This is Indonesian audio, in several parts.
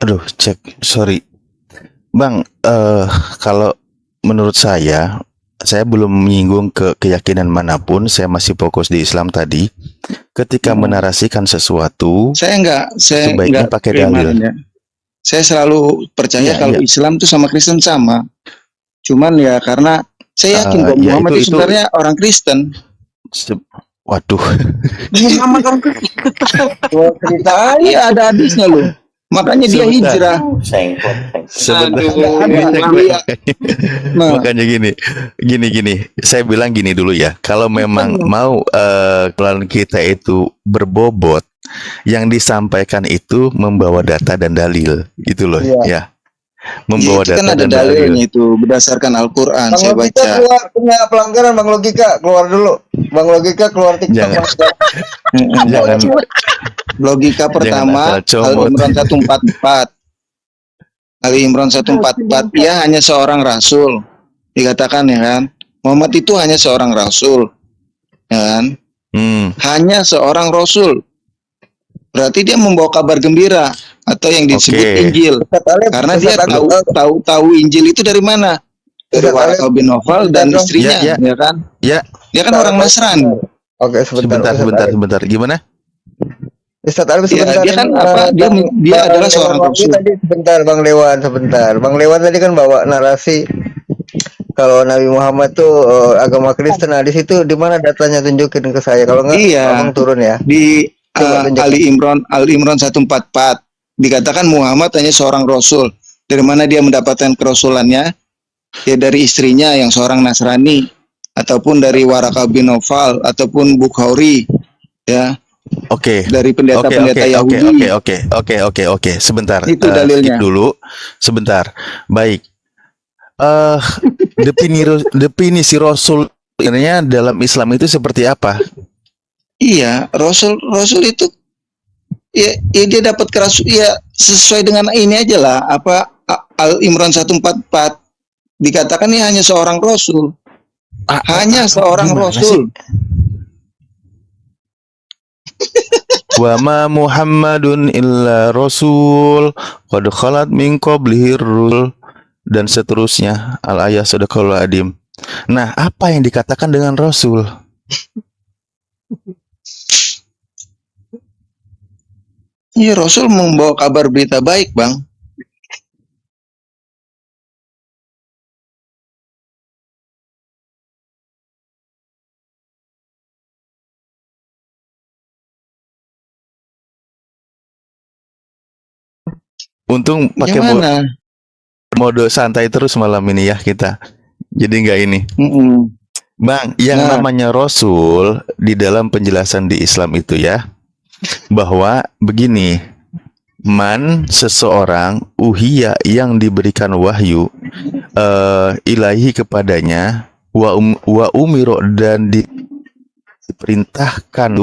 Aduh, sorry. Bang, kalau menurut saya belum menyinggung ke keyakinan manapun, saya masih fokus di Islam tadi. Ketika menarasikan sesuatu, Saya sebaiknya nggak pakai dalil. kemarin ya. Saya selalu percaya Iya, kalau iya. Islam tuh sama Kristen sama. Cuman ya karena saya yakin bahwa Ya Muhammad itu itu sebenarnya orang Kristen. waduh. Muhammad orang Kristen. Cerita aja ada hadisnya loh. Makanya dia Sebentar. hijrah. Sebentar. Nah, Makanya gini. Saya bilang gini dulu ya. Kalau memang mau klien kita itu berbobot, yang disampaikan itu membawa data dan dalil, gitu loh, ya. Membawa itu kan data ada dan dalil. dalilnya itu berdasarkan Al-Quran. Bang Saya Logika baca. keluar, punya pelanggaran Bang Logika, keluar dulu. Bang Logika keluar TikTok. Jangan Logika pertama Al-Imran 144. Al-Imran 144, dia hanya seorang rasul. Dikatakan ya kan. Muhammad itu hanya seorang rasul. Ya kan? Hanya seorang rasul. Berarti dia membawa kabar gembira atau yang disebut Injil. Karena dia tahu Injil itu dari mana? Dari Waraqah bin Nawfal dan istrinya, ya kan? Ya. Dia kan orang Nasrani. Oke, sebentar. Gimana? Ustaz Alif sebentar. Dia kan dia adalah seorang rasul. Tadi sebentar Bang Lewan, sebentar. Bang Lewan tadi kan bawa narasi kalau Nabi Muhammad tuh agama Kristen. Nah, di situ di mana datanya, tunjukin ke saya. Kalau enggak, Abang turun ya. Di Ali Imran 144 dikatakan Muhammad hanya seorang rasul. Dari mana dia mendapatkan kerasulannya? Ya dari istrinya yang seorang Nasrani, ataupun dari Waraqah bin Nawfal, ataupun Bukhari, ya. Dari pendeta-pendeta Yahudi. Oke. Sebentar. Itu dalilnya. Skip dulu. Sebentar. Baik. Definisi rasul sebenarnya dalam Islam itu seperti apa? Iya, rasul itu ya dia dapat kerasul ya sesuai dengan ini aja lah, apa Al-Imran 144 dikatakan ini hanya seorang rasul. Hanya seorang rasul. Wa ma Muhammadun illa rasul qad khalat min qablihi rusul, dan seterusnya. Al-ayah sadaqallahul adim. Nah, apa yang dikatakan dengan rasul? Iya, rasul membawa kabar berita baik, Bang. Untung pakai mode santai terus malam ini ya kita. Jadi nggak ini. Bang, yang namanya rasul di dalam penjelasan di Islam itu ya, bahwa begini, seseorang uhiya yang diberikan wahyu ilahi kepadanya, wa umiro, dan diperintahkan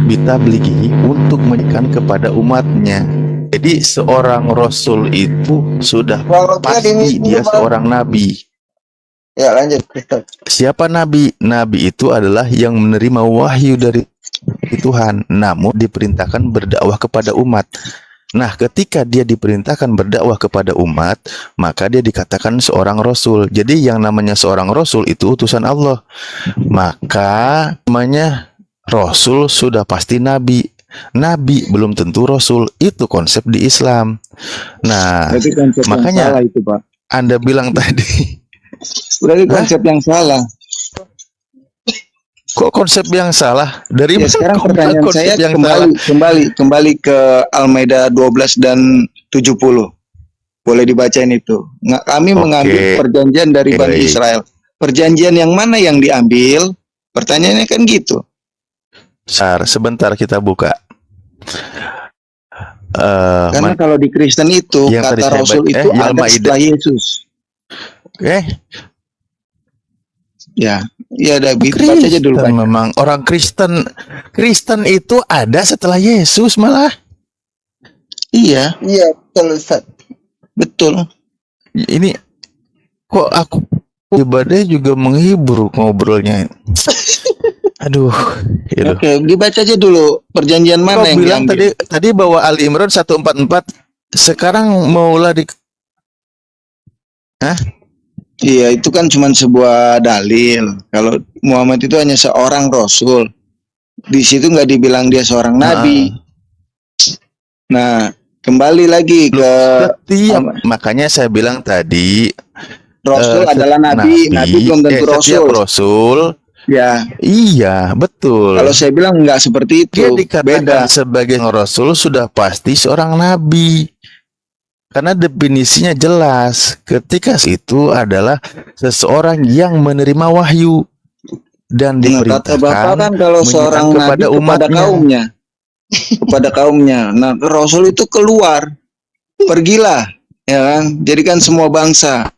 bitablighi untuk menyampaikan kepada umatnya. Jadi seorang rasul itu sudah pasti dia seorang nabi. Ya, lanjut. Siapa nabi? Nabi itu adalah yang menerima wahyu dari Tuhan, namun diperintahkan berdakwah kepada umat. Nah, ketika dia diperintahkan berdakwah kepada umat, maka dia dikatakan seorang rasul. Jadi yang namanya seorang rasul itu utusan Allah. Maka namanya rasul sudah pasti nabi. Nabi belum tentu rasul. Itu konsep di Islam. Nah, makanya itu, Pak. Anda bilang tadi berarti konsep yang salah. Kok konsep yang salah? Dari ya, sekarang pertanyaan saya kembali ke Al-Maidah 12 dan 70. Boleh dibacain itu. Kami mengambil perjanjian dari Bani Israel. Perjanjian yang mana yang diambil? Pertanyaannya kan gitu. Sebentar kita buka. Karena kalau di Kristen itu kata Rasul itu ada setelah Yesus. Ya David, baca aja dulu. Memang orang Kristen itu ada setelah Yesus malah. Iya, betul Ustaz. Betul. Ini kok aku ibadah juga menghibur ngobrolnya. Aduh. Oke, dibaca aja dulu perjanjian mana yang bilang tadi bawa Ali Imran 144 sekarang maulah di Iya, itu kan cuma sebuah dalil. Kalau Muhammad itu hanya seorang rasul. Di situ nggak dibilang dia seorang nabi. Nah, kembali lagi ke makanya saya bilang tadi rasul adalah nabi belum tentu rasul. Setiap rasul, ya. Iya, betul. Kalau saya bilang nggak seperti itu. Dia dikatakan sebagai rasul sudah pasti seorang nabi. Karena definisinya jelas, ketika itu adalah seseorang yang menerima wahyu dan diperintahkan kata Bapak kan kalau seorang nabi kepada kaumnya. Kepada kaumnya. Nah, rasul itu keluar, pergilah, ya kan? Jadikan semua bangsa.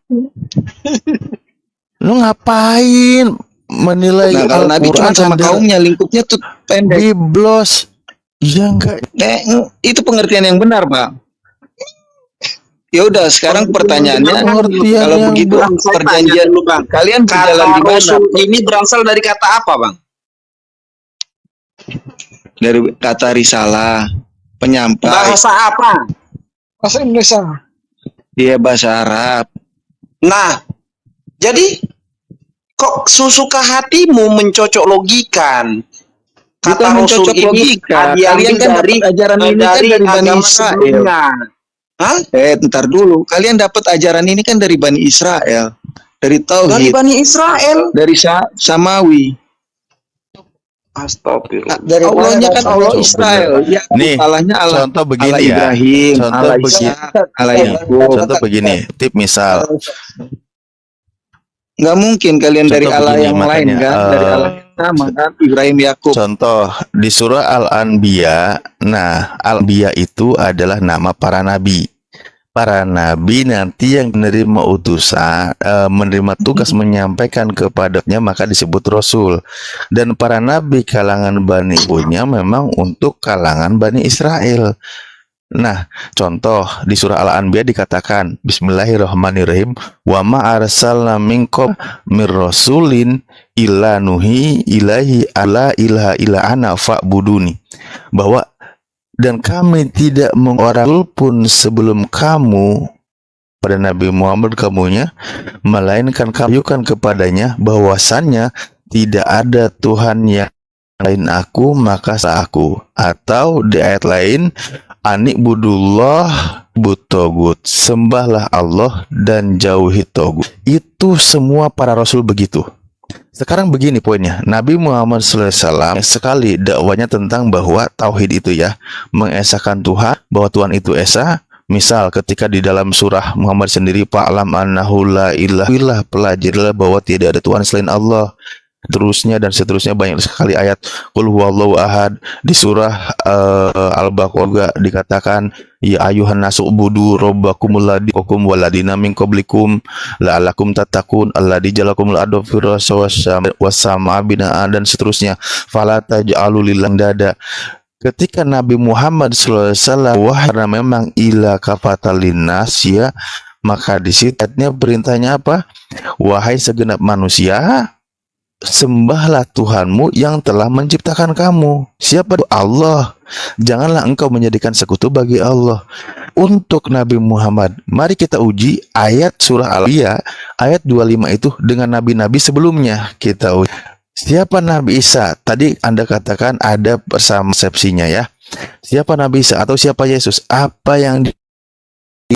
Lu ngapain menilai kalau nabi cuma sama kaumnya, lingkupnya tuh pendek. Biblos. Ya enggak. Itu pengertian yang benar, Pak. Ya udah, sekarang pertanyaannya, kalau begitu perjanjian lu, Bang, kalian berjalan di mana? Ini berasal dari kata apa, Bang? Dari kata risalah, penyampai. Bahasa apa? Bahasa Indonesia. Iya, bahasa Arab. Nah, jadi kok suka hatimu mencocok logikan? Kata Rasul ini kalian kan dari ajaran ini kan dari Bani Israel. Hah? Ntar dulu. Kalian dapat ajaran ini kan dari Bani Israel, dari Tauhid. Dari Bani Israel. Dari Samawi. Astagfirullah. Dari Allahnya kan Allah Israel. Ya, nih, Allahnya contoh begini Allah ya. Ibrahim, Contoh Allah begini. Allah Yakub. Contoh begini. Tip misal. Nggak mungkin kalian Contoh dari Allah begini, yang lain kan? Dari Allah yang sama kan? Ibrahim Yakub. Contoh di surah Al-Anbiya. Nah, Al-Anbiya itu adalah nama para nabi. Para nabi nanti yang menerima utusan, menerima tugas menyampaikan kepadanya maka disebut rasul. Dan para nabi kalangan Bani Ibunya memang untuk kalangan Bani Israel. Nah, contoh di surah Al-Anbiya dikatakan Bismillahirrahmanirrahim, wa ma arsalna minkum mir rasulin illa nuhi ilahi ala ilaha illa ana fa'buduni. Bahwa dan kami tidak mengoral pun sebelum kamu pada Nabi Muhammad kamunya, melainkan kami kan kepadanya bahwasannya tidak ada Tuhan yang lain aku maka aku. Atau di ayat lain Anikbudullah butogut, sembahlah Allah dan jauhi togut. Itu semua para rasul begitu. Sekarang begini poinnya, Nabi Muhammad SAW sekali dakwanya tentang bahwa tauhid itu ya, mengesahkan Tuhan, bahwa Tuhan itu esa. Misal ketika di dalam surah Muhammad sendiri, fa'lam annahu la ilaha illallah, pelajarilah bahwa tidak ada Tuhan selain Allah. Terusnya dan seterusnya banyak sekali ayat qul huwallahu ahad. Di surah Al-Baqarah juga dikatakan ya ayuhan nasu ubudu rabbakumul ladzi khalaqakum waladina min qablikum la'allakum tattaqun alladzi ja'alakumul arda firasya was-samaa bina'an dan seterusnya. Fala taj'alu lillahi dada. Ketika Nabi Muhammad SAW karena memang ila kafatalin nas ya, maka di situ perintahnya apa? Wahai segenap manusia, sembahlah Tuhanmu yang telah menciptakan kamu. Siapa itu? Allah. Janganlah engkau menjadikan sekutu bagi Allah. Untuk Nabi Muhammad, mari kita uji ayat surah Al-Anbiya ayat 25 itu dengan nabi-nabi sebelumnya. Kita uji. Siapa Nabi Isa? Tadi Anda katakan ada persepsinya ya. Siapa Nabi Isa atau siapa Yesus?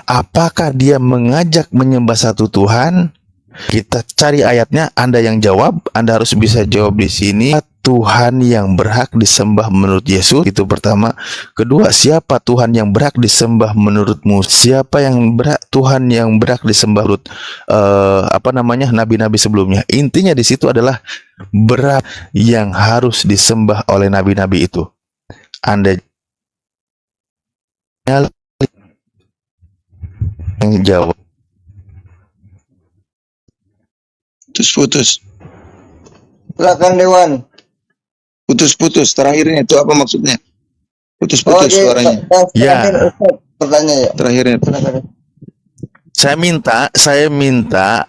Apakah dia mengajak menyembah satu Tuhan? Kita cari ayatnya, Anda yang jawab, Anda harus bisa jawab di sini. Tuhan yang berhak disembah menurut Yesus, itu pertama. Kedua, siapa Tuhan yang berhak disembah menurutmu? Siapa yang Tuhan yang berhak disembah menurut nabi-nabi sebelumnya? Intinya di situ adalah berapa yang harus disembah oleh nabi-nabi itu. Anda yang jawab. Putus. Silakan Dewan. Putus. Terakhirnya itu apa maksudnya? Putus suaranya. Ya. Pertanyaan ya. Terakhirnya. Saya minta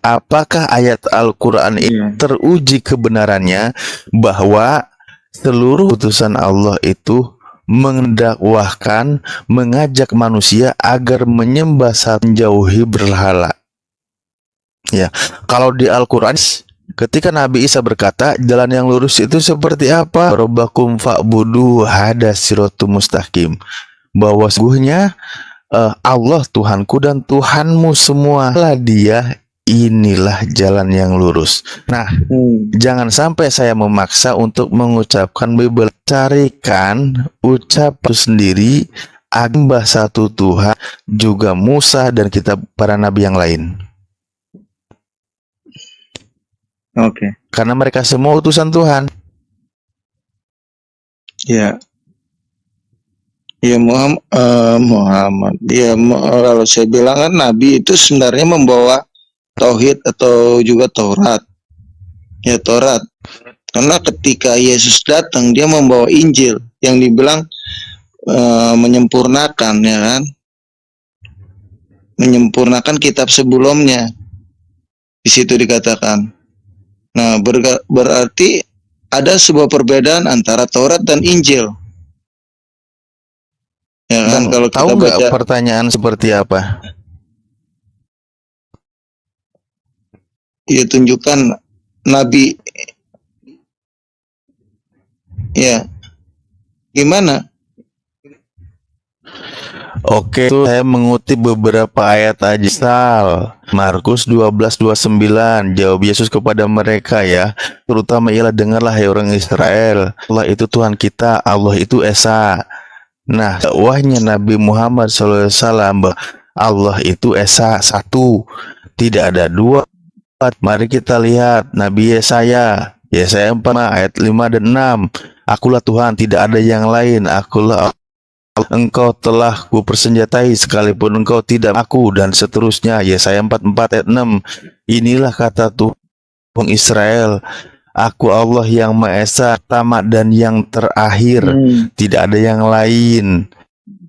apakah ayat Al-Quran ini teruji kebenarannya bahwa seluruh putusan Allah itu mendakwahkan, mengajak manusia agar menyembah satu, menjauhi berhala. Ya, kalau di Al-Quran, ketika Nabi Isa berkata, jalan yang lurus itu seperti apa? Rabbakum fa'budu hada siratum mustaqim. Bahwa sesungguhnya Allah Tuhanku dan Tuhanmu semua lah Dia, inilah jalan yang lurus. Nah, jangan sampai saya memaksa untuk mengucapkan Bible. Carikan ucap sendiri, agama satu Tuhan, juga Musa dan kitab para nabi yang lain. Oke. Karena mereka semua utusan Tuhan. Ya. Ya Muhammad. Ya kalau saya bilang kan Nabi itu sebenarnya membawa Tauhid atau juga Taurat. Ya Taurat. Karena ketika Yesus datang dia membawa Injil yang dibilang menyempurnakan, ya kan? Menyempurnakan kitab sebelumnya. Di situ dikatakan. Nah, berarti ada sebuah perbedaan antara Taurat dan Injil. Ya kan? Kalau tahu kita nggak baca pertanyaan seperti apa? Ya tunjukkan Nabi. Ya. Gimana? Oke, saya mengutip beberapa ayat aja. Misal, Markus 12:29, jawab Yesus kepada mereka, ya, terutama ialah dengarlah hai orang Israel, Allah itu Tuhan kita, Allah itu Esa. Nah, dakwahnya Nabi Muhammad SAW, Allah itu Esa, satu, tidak ada dua. Mari kita lihat Nabi Yesaya 4 ayat 5 dan 6. Akulah Tuhan, tidak ada yang lain. Akulah Engkau telah kupersenjatai sekalipun engkau tidak aku, dan seterusnya. Yesaya 44 ayat 6. Inilah kata Tuhan Israel, Aku Allah yang Maha Esa, tamat dan yang terakhir, tidak ada yang lain.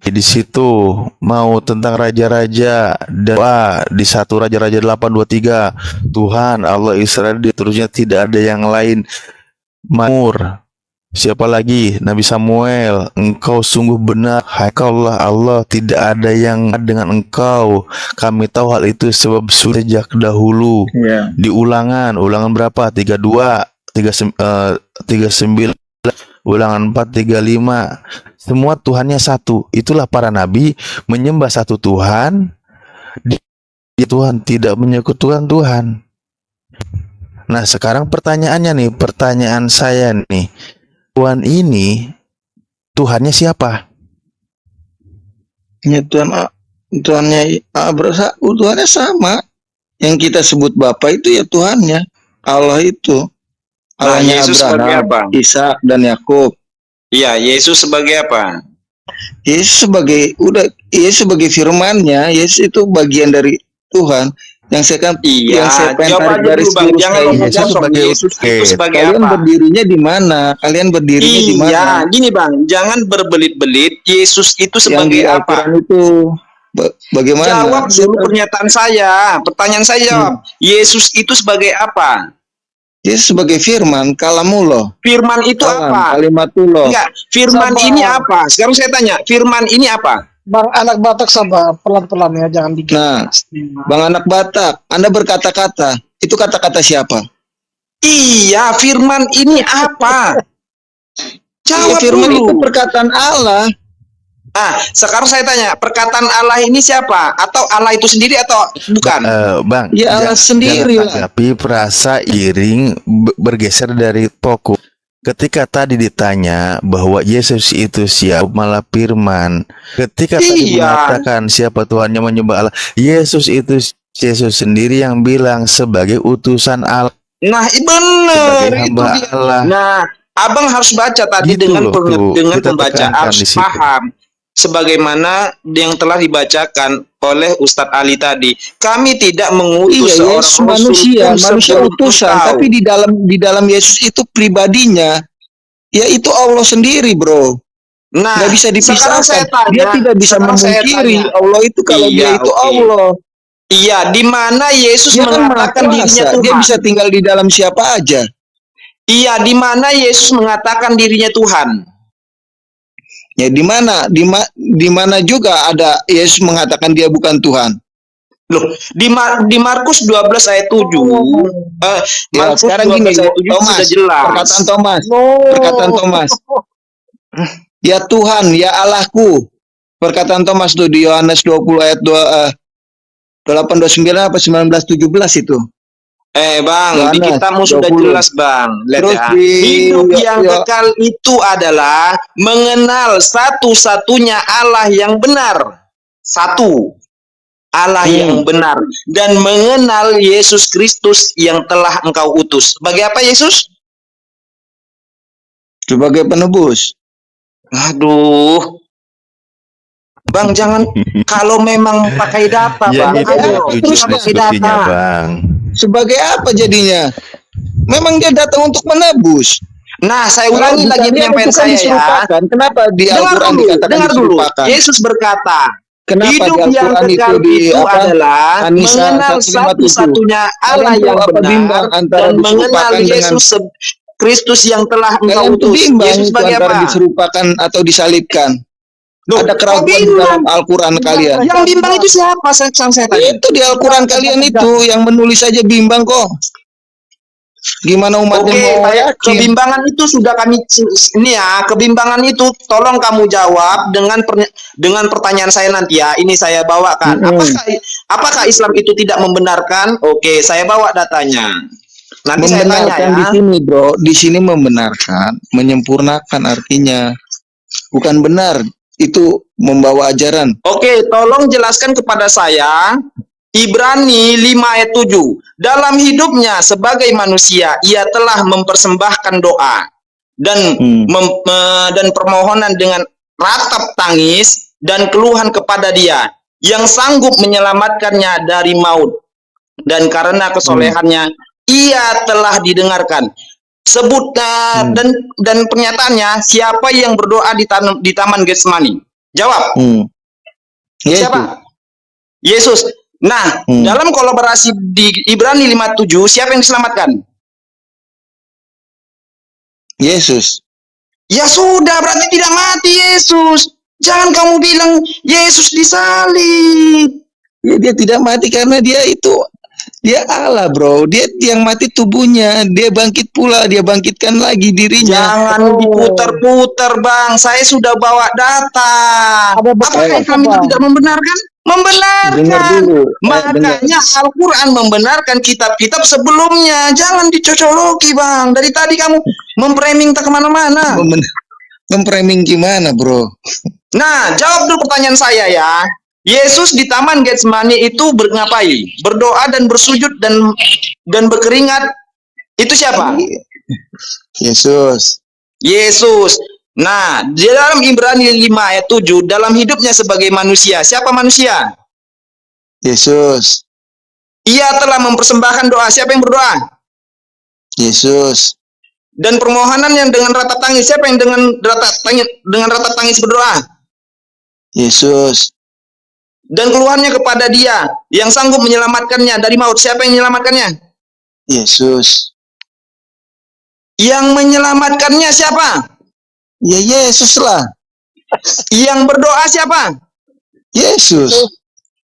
Di situ mau tentang raja-raja, dan di 1 Raja-Raja 8:23, Tuhan Allah Israel, terusnya tidak ada yang lain. Mazmur, siapa lagi? Nabi Samuel, engkau sungguh benar, hai Allah, tidak ada yang dengan engkau. Kami tahu hal itu sebab sudah sejak dahulu. Di ulangan berapa? 32, 39, ulangan 4, 35. Semua Tuhannya satu. Itulah para nabi menyembah satu Tuhan. Tuhan tidak menyekutukan Tuhan. Nah, sekarang pertanyaannya nih, pertanyaan saya nih, Tuhan ini Tuhannya siapa? Ya Tuhannya sama. Yang kita sebut Bapa itu ya Tuhannya. Allah itu. Allahnya Yesus sebagai apa? Abraham, Ishak dan Yakub. Iya, Yesus sebagai apa? Yesus sebagai firman-Nya. Yesus itu bagian dari Tuhan. Yang saya pengen tarik garis lurus Yesus sebagai itu sebagai kalian apa? berdirinya di mana? Kalian berdirinya di mana? Iya, gini Bang, jangan berbelit-belit. Yesus itu sebagai yang di apa? Al-Quran itu bagaimana? Jawab dulu pernyataan saya. Pertanyaan saya jawab. Yesus itu sebagai apa? Yesus sebagai firman, kalamullah. Firman itu apa? Kalimatullah. Enggak, firman ini apa? Sekarang saya tanya, firman ini apa? Bang anak Batak, sabar, pelan-pelan ya, jangan dikit. Nah, Bang anak Batak, Anda berkata-kata, itu kata-kata siapa? Iya, firman ini apa? Jawab firman dulu. itu perkataan Allah. Nah, sekarang saya tanya, perkataan Allah ini siapa? Atau Allah itu sendiri atau bukan? Bang, ya Allah sendiri lah. Tapi perasa iring bergeser dari pokok. Ketika tadi ditanya bahwa Yesus itu siapa, malah firman. Ketika tadi mengatakan siapa Tuhannya menyembah Allah, Yesus sendiri yang bilang sebagai utusan Allah. Nah, benar itu dia. Allah. Nah, abang harus baca tadi Gitu dengan pembaca, harus disitu. paham. Sebagaimana yang telah dibacakan oleh Ustadz Ali tadi, kami tidak mengutus seorang manusia utusan, tapi di dalam Yesus itu pribadinya, yaitu Allah sendiri, bro. Nah, nggak bisa dipisahkan. Dia tidak bisa memungkiri Allah itu kalau dia itu Allah. Iya, di mana Yesus mengatakan dirinya Tuhan. Dia bisa tinggal di dalam siapa aja. Iya, di mana Yesus mengatakan dirinya Tuhan. Ya di mana juga ada Yesus mengatakan dia bukan Tuhan. Loh, di Markus 12 ayat 7. Ya, Markus sekarang 12 gini, ayat 7 Thomas, sudah jelas. Perkataan Thomas. Ya Tuhan, ya Allahku. Perkataan Thomas tuh di Yohanes 20 ayat 829 apa 1917 itu. Bang, Yohanes di kitabmu 20. sudah jelas, Bang. Lihat Terus ya. di Hidup yang kekal itu adalah mengenal satu-satunya Allah yang benar. Satu. Allah yang benar dan mengenal Yesus Kristus yang telah engkau utus. Sebagai apa Yesus? Sebagai penebus. Aduh. Bang, jangan kalau memang pakai data, Ya, Bang. Ayo, terus pakai data. Bang. Sebagai apa jadinya? Memang dia datang untuk menebus. Nah, saya ulangi lagi penyampaian saya ya. Kenapa di Al-Quran dikatakan dengar dulu. diserupakan? Yesus berkata, Kenapa hidup di yang Al-Quran kekal itu adalah An-Nisa mengenal 157. satu-satunya Allah Kalian yang tahu apa bimbang benar antara dan mengenal diserupakan Yesus Kristus yang telah engkau Kalian tuh utus. bimbang Yesus itu sebagai antara apa? diserupakan atau disalibkan. Loh, Ada keraguan di dalam Al-Quran kalian. Yang bimbang itu siapa? Saya tanya. Itu di Al-Quran kalian itu yang menulis saja bimbang kok. Gimana umatnya mau yakin? Kebimbangan itu sudah kami ini ya, kebimbangan itu tolong kamu jawab dengan pertanyaan saya nanti ya. Ini saya bawakan. Apakah Islam itu tidak membenarkan? Oke, saya bawa datanya. Nanti saya tanya ya. Di sini, Bro. Di sini membenarkan, menyempurnakan artinya. Bukan benar. Itu membawa ajaran. Oke, tolong jelaskan kepada saya Ibrani 5 ayat 7. Dalam hidupnya sebagai manusia, ia telah mempersembahkan doa dan dan permohonan dengan ratap tangis dan keluhan kepada Dia yang sanggup menyelamatkannya dari maut. Dan karena kesolehannya, ia telah didengarkan. Dan pernyataannya, siapa yang berdoa di Taman Getsemani? Jawab. Siapa? Yesus. Nah, dalam kolaborasi di Ibrani 57, siapa yang diselamatkan? Yesus. Ya sudah, berarti tidak mati Yesus. Jangan kamu bilang Yesus disalib. Ya, dia tidak mati karena dia Allah, Bro. Dia yang mati tubuhnya, dia bangkit pula, dia bangkitkan lagi dirinya. Jangan diputar-putar, Bang. Saya sudah bawa data. Apakah kami tidak membenarkan? Membenarkan. Makanya Al-Quran membenarkan kitab-kitab sebelumnya. Jangan dicocoloki, Bang. Dari tadi kamu memframing tak kemana-mana. Memframing gimana, Bro? Nah, jawab dulu pertanyaan saya ya. Yesus di Taman Getsemani itu ngapain? Berdoa dan bersujud dan berkeringat. Itu siapa? Yesus. Yesus. Nah, di dalam Ibrani 5 ayat 7, dalam hidupnya sebagai manusia, siapa manusia? Yesus. Ia telah mempersembahkan doa. Siapa yang berdoa? Yesus. Dan permohonan yang dengan ratap tangis, siapa yang dengan ratap tangis berdoa? Yesus. Dan keluhannya kepada Dia yang sanggup menyelamatkannya dari maut. Siapa yang menyelamatkannya? Yesus. Yang menyelamatkannya siapa? Ya Yesus lah. Yang berdoa siapa? Yesus.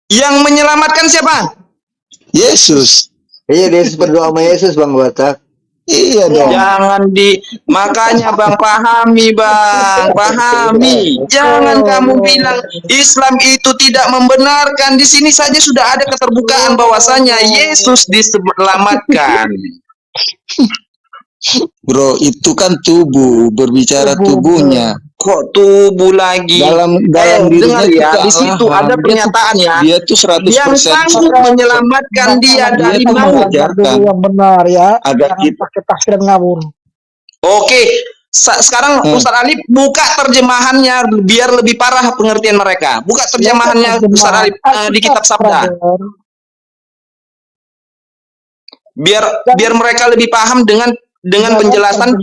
Yang menyelamatkan siapa? Yesus. Iya, Yesus berdoa sama Yesus, Bang Batak. Iya dong. Makanya Bang pahami, Bang, pahami. Jangan kamu bilang Islam itu tidak membenarkan. Di sini saja sudah ada keterbukaan bahwasanya Yesus diselamatkan. Bro, itu kan tubuh, berbicara tubuhnya. Kok tubuh lagi? Dalam dirinya ya, di situ ada pernyataan ya. Dia tuh 100% yang sanggup menyelamatkan dia dari maut. Yang benar ya. Agar kita pakai tafsir ngawur. Oke, sekarang Ustaz Alif buka terjemahannya biar lebih parah pengertian mereka. Buka terjemahannya Ustaz Alif di kitab Sabda. Biar mereka lebih paham dengan penjelasan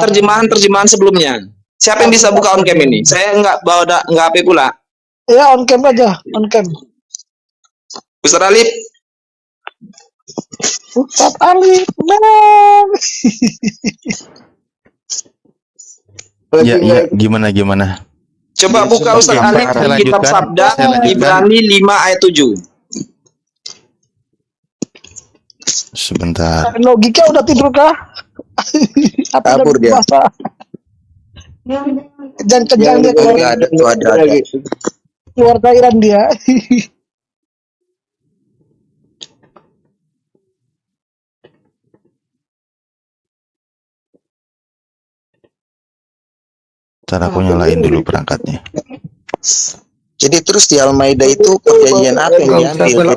terjemahan sebelumnya. Siapa yang bisa buka on cam ini? Saya nggak bawa HP pula. Ya on cam aja, on cam. Ustaz Alif. Ustaz Alif, dong. Ya, gimana? Coba buka Ustaz Alif di kitab Sabda Ibrani 5 ayat 7. Sebentar. Logika udah tidur kah? Apa Kabur dia. Kejang-kejang dia Ada. keluar cairan dia. Ntar aku nyalain dulu perangkatnya. Jadi terus di Al-Maidah itu perjanjian apa yang diambil?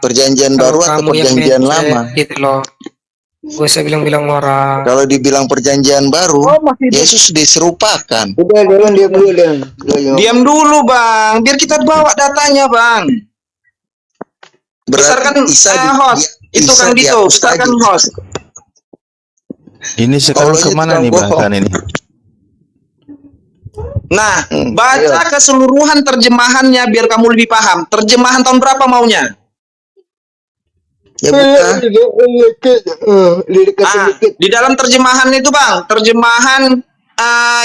Perjanjian baru atau perjanjian lama? Gitu loh. Gue usah bilang-bilang orang. Kalau dibilang perjanjian baru, Yesus diserupakan. Udah, diam dulu. Diam dulu, Bang. Biar kita bawa datanya, Bang. Besarkan host. Itu kan Dito, besarkan host. Ini sekarang kemana nih bahkan ini? Nah, baca keseluruhan terjemahannya biar kamu lebih paham. Terjemahan tahun berapa maunya? Ya bukan. Di dalam terjemahan itu, Bang, terjemahan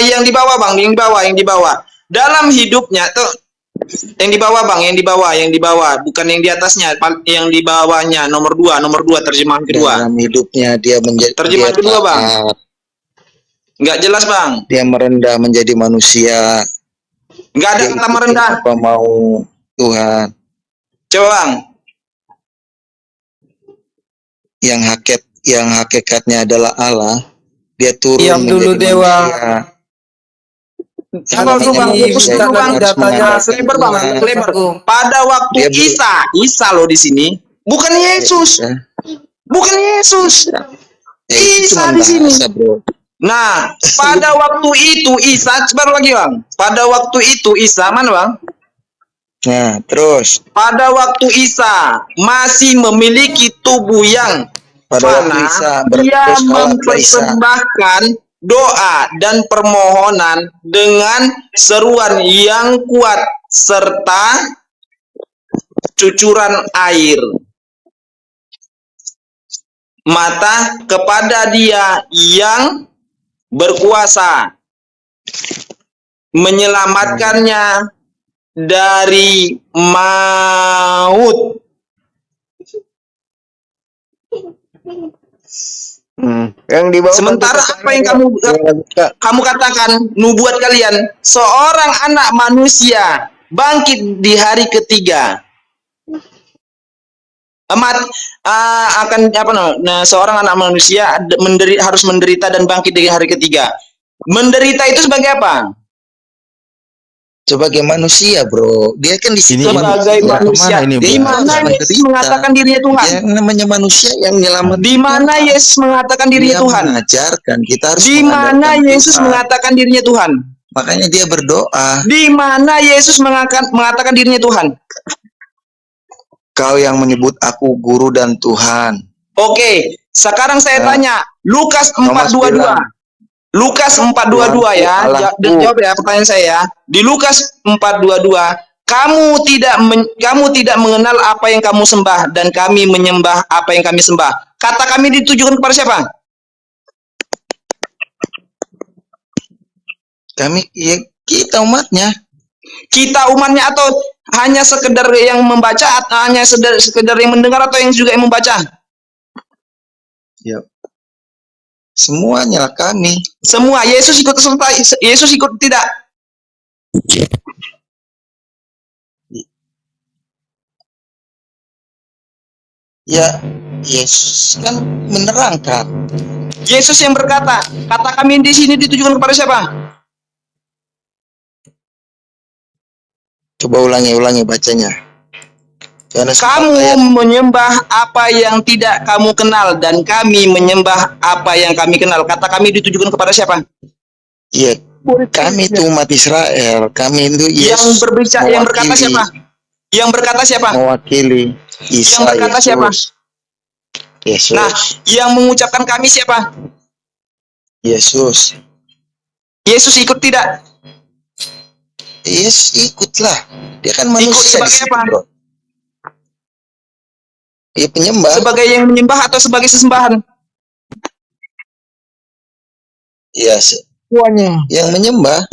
yang di bawah, Bang, yang di bawah. Dalam hidupnya tuh yang di bawah, Bang, yang di bawah, bukan yang di atasnya, yang di bawahnya, nomor 2 terjemahan kedua. Dalam hidupnya dia menjadi terjemahan kedua, Bang. Nggak jelas, Bang. Dia merendah menjadi manusia. Nggak ada kata merendah. Apa mau Tuhan? Coba, Bang. Yang hakikatnya adalah Allah, dia turun Diam dulu, menjadi Dewa. manusia. Coba dulu, Bang. Selebar, Bang. Selebar. Pada waktu Isa loh di sini, bukan Yesus. Bukan Yesus. Isa di sini. Nah, pada waktu itu Isa, baru lagi, Bang. Pada waktu itu Isa, mana, Bang? Nah, terus pada waktu Isa masih memiliki tubuh yang mana dia mempersembahkan doa dan permohonan dengan seruan yang kuat serta cucuran air mata kepada Dia yang berkuasa menyelamatkannya dari maut. Yang di bawah. Sementara apa yang kamu katakan nubuat kalian, seorang anak manusia bangkit di hari ketiga. Seorang anak manusia harus menderita dan bangkit di hari ketiga. Menderita itu sebagai apa? Sebagai manusia, bro. Dia kan di sini sebagai manusia. Di mana Yesus mengatakan dirinya Tuhan? Yang namanya manusia yang nyelamat. Di mana Yesus mengatakan dirinya Tuhan? Mengajarkan kita harus. Di mana Yesus mengatakan dirinya Tuhan? Makanya dia berdoa. Di mana Yesus mengatakan dirinya Tuhan? Kau yang menyebut aku guru dan Tuhan. Oke, sekarang saya tanya, Lukas 4:22. Lukas 4:22 ya. Jawab ya pertanyaan saya. Di Lukas 4:22, kamu tidak mengenal apa yang kamu sembah dan kami menyembah apa yang kami sembah. Kata kami ditujukan kepada siapa? Kita umatnya. Kita umatnya atau hanya sekedar yang membaca, hanya sekedar yang mendengar atau yang juga yang membaca? Ya. Semuanya lah kami. Semua. Yesus ikut serta. Yesus ikut tidak? Ya, Yesus kan menerangkan. Yesus yang berkata, kata kami di sini ditujukan kepada siapa? Coba ulangi bacanya. Kamu menyembah apa yang tidak kamu kenal dan kami menyembah apa yang kami kenal. Kata kami ditujukan kepada siapa? Iya, kami itu umat Israel. Kami itu Yesus. Yang berkata siapa? Yang berkata siapa? Mewakili Isa. Yang berkata Yesus. siapa? Yesus. Nah, yang mengucapkan kami siapa? Yesus. Yesus ikut tidak? Yesus ikutlah. Dia kan manusia. Ikut sebagai apa? Bro. Dia penyembah. Sebagai yang menyembah atau sebagai sesembahan? Iya, Semuanya. yang menyembah.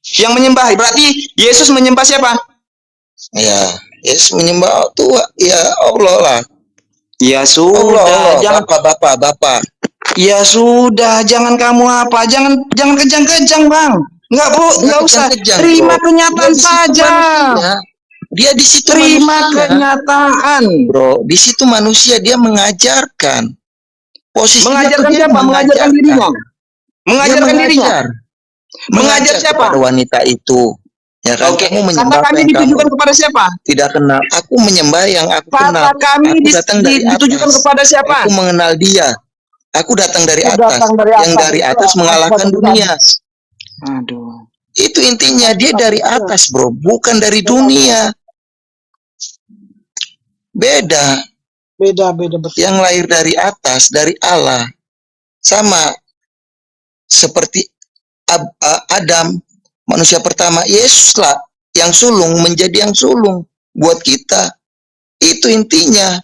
Yang menyembah, berarti Yesus menyembah siapa? Ya, Yesus menyembah Tuhan, ya Allah lah. Ya sudah, Allah, jangan Bapak. Ya sudah, jangan kamu apa, jangan kejang-kejang, Bang. Enggak usah. Terima kenyataan saja. Dia di situ terima manusia. Kenyataan. Bro, di situ manusia, dia mengajarkan. Posisinya mengajarkan siapa? Mengajarkan dirinya. Mengajarkan dirinya. Mengajar siapa? Kepada wanita itu. Ya kan, Oke. kamu Kata kami ditujukan kepada siapa? Tidak kenal. Aku menyembah yang aku kenal. Kata kami ditujukan kepada siapa? Aku mengenal dia. Aku datang dari atas. Yang dari atas mengalahkan dunia. Aduh. Itu intinya, dia dari atas, bro, bukan dari dunia. Beda betul. Yang lahir dari atas, dari Allah, sama seperti Adam, manusia pertama. Yesus lah yang sulung menjadi yang sulung buat kita. Itu intinya.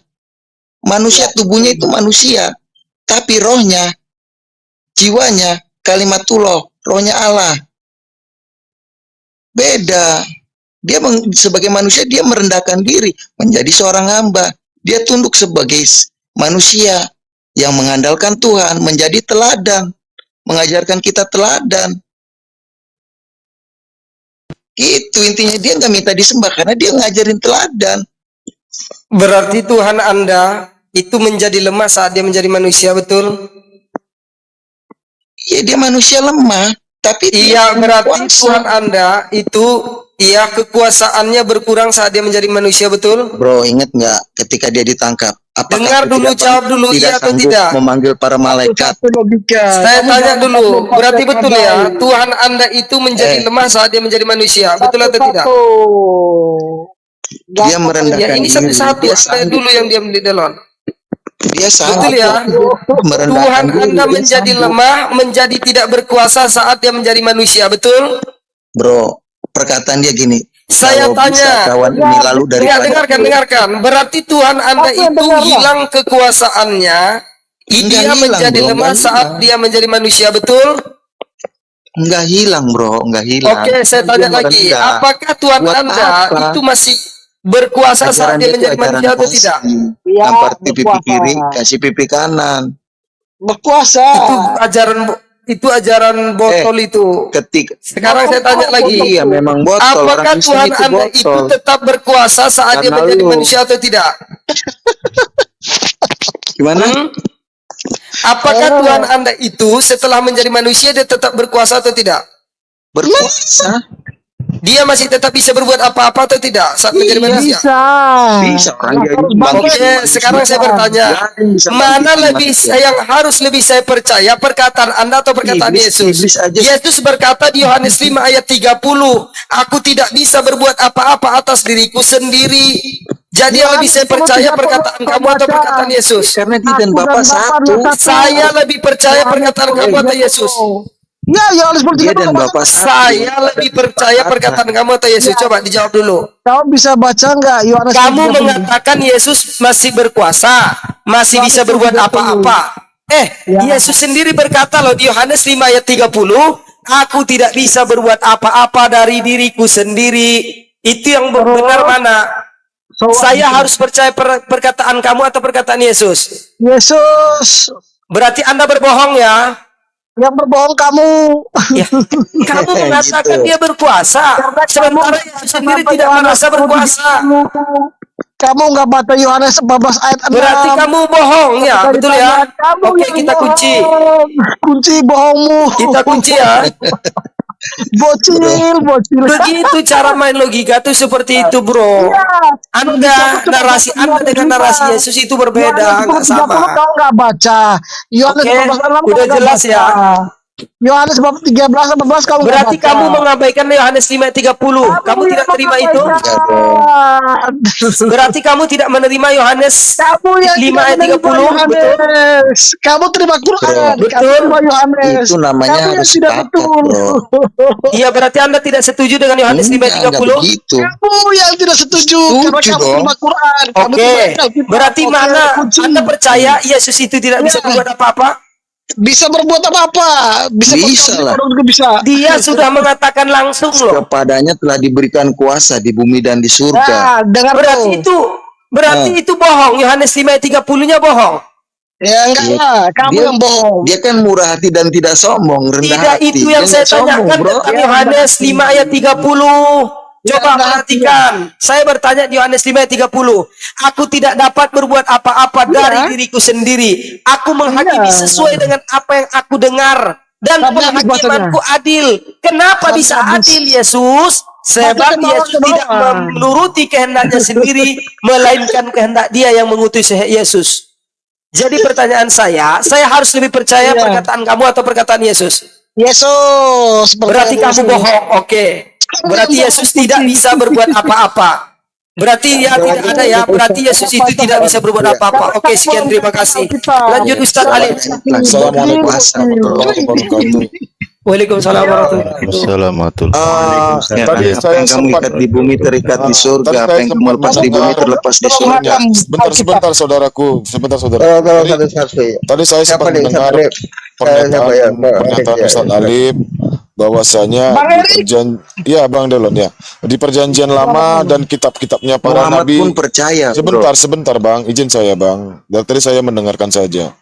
Manusia, tubuhnya itu manusia, tapi rohnya, jiwanya kalimatullah, rohnya Allah. Beda. Dia sebagai manusia, dia merendahkan diri menjadi seorang hamba. Dia tunduk sebagai manusia yang mengandalkan Tuhan, menjadi teladan, mengajarkan kita teladan. Itu intinya, dia nggak minta disembah karena dia ngajarin teladan. Berarti Tuhan Anda itu menjadi lemah saat dia menjadi manusia, betul? Iya, dia manusia lemah, tapi iya, berarti Tuhan Anda itu kekuasaannya berkurang saat dia menjadi manusia, betul? Bro, ingat nggak ketika dia ditangkap? Dengar dulu, jawab dulu, iya atau tidak? Memanggil para malaikat. Saya tanya dulu, berarti betul ya, Tuhan Anda itu menjadi lemah saat dia menjadi manusia, betul atau tidak? Dia merendahkan ya, ini satu-satu, ada dulu yang diam di dalam. Dia betul ya, Tuhan Anda menjadi lemah, menjadi tidak berkuasa saat dia menjadi manusia, betul? Bro, perkataan dia gini. Saya tanya, kawan ini lalu dari dengarkan. Berarti Tuhan Anda itu hilang kekuasaannya, dia menjadi lemah saat dia menjadi manusia, betul? Enggak hilang, bro, enggak hilang. Oke, saya tanya lagi, apakah Tuhan Anda itu masih berkuasa saat dia menjadi manusia atau tidak? Tampar pipi kiri, kasih pipi kanan. Berkuasa. Itu ajaran botol itu. Sekarang saya tanya lagi. Iya, memang botol. Apakah Tuhan Anda itu tetap berkuasa saat dia menjadi manusia atau tidak? Gimana? Apakah Tuhan Anda itu setelah menjadi manusia dia tetap berkuasa atau tidak? Berkuasa. Dia masih tetap bisa berbuat apa-apa atau tidak saat menjadi manusia? Bisa. Oke, sekarang saya bertanya, mana yang harus lebih saya percaya, perkataan Anda atau perkataan Yesus? Yesus berkata di Yohanes 5 ayat 30, aku tidak bisa berbuat apa-apa atas diriku sendiri. Jadi yang lebih saya percaya perkataan kamu atau perkataan Yesus? Karena dia dan Bapa satu. Saya lebih percaya perkataan kamu atau Yesus? Ya, Yohanes dia dan Bapa satu. Saya lebih percaya perkataan kamu atau Yesus? Coba dijawab dulu. Kamu bisa baca nggak Yohanes? Kamu mengatakan Yesus masih berkuasa, masih bisa berbuat apa-apa. Yesus sendiri berkata loh di Yohanes 5 ayat 30, aku tidak bisa berbuat apa-apa dari diriku sendiri. Itu yang benar mana? Saya harus percaya perkataan kamu atau perkataan Yesus? Yesus. Berarti Anda berbohong ya? Yang berbohong kamu. Ya, kamu mengatakan dia berkuasa, sementara Yesus sendiri tidak merasa berkuasa. Kamu nggak baca Yohanes 14 ayat 6. Berarti kamu bohong ya, betul ya? Oke, kita kunci. Kunci bohongmu. Kita kunci ya. Bocil. Begitu cara main logika tuh seperti itu, bro. Narasi Anda dengan narasi Yesus itu berbeda, nggak sama. Kau nggak baca. Yohanes 14 udah jelas ya. Yohanes 13-14 kamu berarti kamu mengabaikan Yohanes 5:30. Kamu tidak terima itu? Berarti kamu tidak menerima Yohanes 5 ayat 30. Betul? Kamu terima Quran. Betul. Yohanes. Itu namanya harus tidak betul. Iya, berarti Anda tidak setuju dengan Yohanes 5 ayat 30. Kamu yang tidak setuju karena kamu terima Quran. Oke. Berarti mana Anda percaya Yesus itu tidak bisa berbuat apa-apa? bisa berbuat apa-apa, Bisa lah. juga bisa. Dia sudah mengatakan langsung loh. Kepadanya telah diberikan kuasa di bumi dan di surga. Nah, dengar Berarti itu bohong. Yohanes 5 ayat 30-nya bohong. Ya enggak lah, kamu yang bohong. Dia kan murah hati dan tidak sombong, rendah Tidak hati. itu yang saya tanyakan tentang Yohanes 5 ayat 30. Coba perhatikan. Saya bertanya di Yohanes 5 ayat 30. Aku tidak dapat berbuat apa-apa dari diriku sendiri. Aku menghakimi sesuai dengan apa yang aku dengar. Dan penghakimanku adil. Kenapa bisa adil, Yesus? Sebab Yesus tidak menuruti kehendaknya sendiri, melainkan kehendak Dia yang mengutus Yesus. Jadi pertanyaan saya harus lebih percaya perkataan kamu atau perkataan Yesus? Yesus. Berarti kamu bohong. Oke. Berarti Yesus tidak bisa berbuat apa-apa. Berarti ya tidak ada ya. Berarti Yesus itu tidak bisa berbuat apa-apa. Oke, sekian, terima kasih. Lanjut Ustaz Ali. Assalamualaikum warahmatullahi wabarakatuh. Waalaikumsalam warahmatullahi wabarakatuh. Tadi saya kamu ikat di bumi terikat di surga, apa yang kamu lepas di bumi terlepas di surga. Sebentar saudaraku, Tadi saya sempat mendengar pernyataan Ustaz Alif bahwasanya Bang Delon ya, di perjanjian lama dan kitab-kitabnya para Muhammad nabi pun percaya. Sebentar Bang, izin saya Bang. Dari tadi saya mendengarkan saja.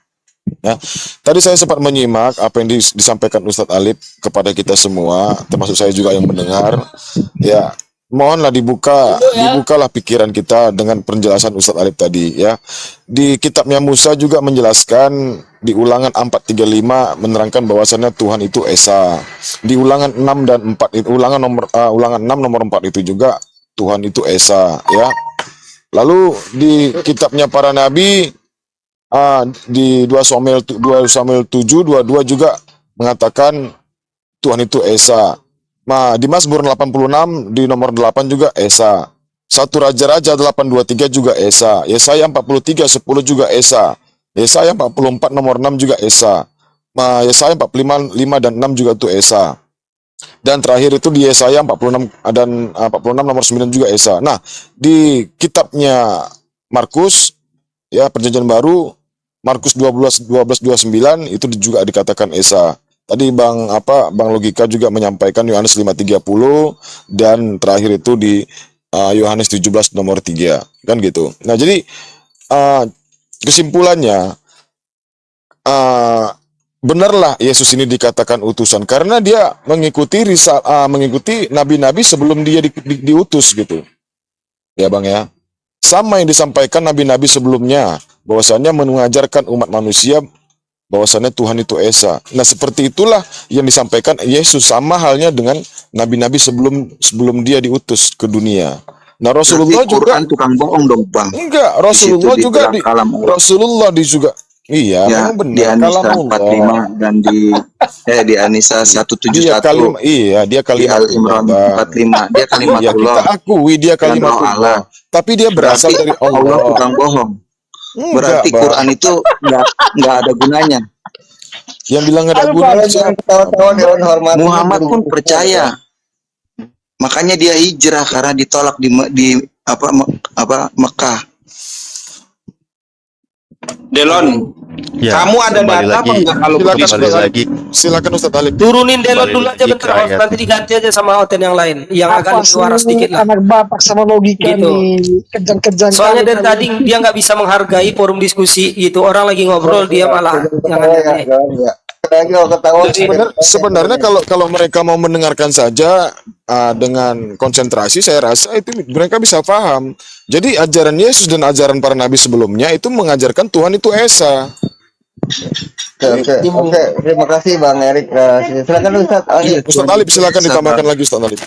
Ya, tadi saya sempat menyimak apa yang disampaikan Ustadz Alif kepada kita semua, termasuk saya juga yang mendengar. Ya, mohonlah dibukalah pikiran kita dengan penjelasan Ustadz Alif tadi. Ya, di kitabnya Musa juga menjelaskan di Ulangan 4:35 menerangkan bahwasannya Tuhan itu Esa. Di Ulangan 6 dan 4 itu Ulangan 6 nomor 4 itu juga Tuhan itu Esa. Ya, lalu di kitabnya para nabi. Di 2 Samuel 7:22 juga mengatakan Tuhan itu Esa. Di Mazmur 86 di nomor 8 juga Esa. 1 Raja-Raja 8:23 juga Esa. Yesaya 43:10 juga Esa. Yesaya 44 nomor 6 juga Esa. Yesaya 45 dan 6 juga itu Esa. Dan terakhir itu di Yesaya 46 dan 46 nomor 9 juga Esa. Nah, di kitabnya Markus ya perjanjian baru Markus 12:29 itu juga dikatakan Esa. Tadi Bang Logika juga menyampaikan Yohanes 5:30 dan terakhir itu di Yohanes 17 nomor 3 kan gitu. Nah, jadi kesimpulannya benarlah Yesus ini dikatakan utusan karena dia mengikuti nabi-nabi sebelum dia diutus gitu. Ya Bang ya. Sama yang disampaikan nabi-nabi sebelumnya, bahwasannya mengajarkan umat manusia bahwasannya Tuhan itu Esa. Nah, seperti itulah yang disampaikan Yesus, sama halnya dengan nabi-nabi sebelum dia diutus ke dunia. Nah, Rasulullah juga tukang bohong dong, Bang. Enggak, Rasulullah juga iya, ya, memang benar. Di Anisa 45 dan di Anisa 171. Dia kalimat di Al-Imran 45. Dia kalimat Allah. Kita akui dia kalimat Allah. Tapi dia berasal dari Allah. Allah tukang bohong. Berarti Quran itu nggak ada gunanya. Yang bilang nggak ada gunanya. Muhammad pun percaya. Makanya dia hijrah karena ditolak di Mekah. Delon, Ya, kamu ada data apa enggak kalau Silakan Ustaz Alif. Turunin Delon dulu aja bentar, nanti diganti aja sama hotel yang lain yang agak lebih waras sedikit lah. Anak bapak sama logika Gitu. nih, kejang-kejang. Soalnya dari tadi dia nggak bisa menghargai forum diskusi gitu. Orang lagi ngobrol dia malah yang aneh-aneh. Sebenarnya kalau mereka mau mendengarkan saja dengan konsentrasi, saya rasa itu mereka bisa paham. Jadi ajaran Yesus dan ajaran para nabi sebelumnya itu mengajarkan Tuhan itu Esa. Oke. Terima kasih Bang Erik. Silakan Ustaz Alif. Ustaz Alif silakan ditambahkan lagi Ustaz Alif.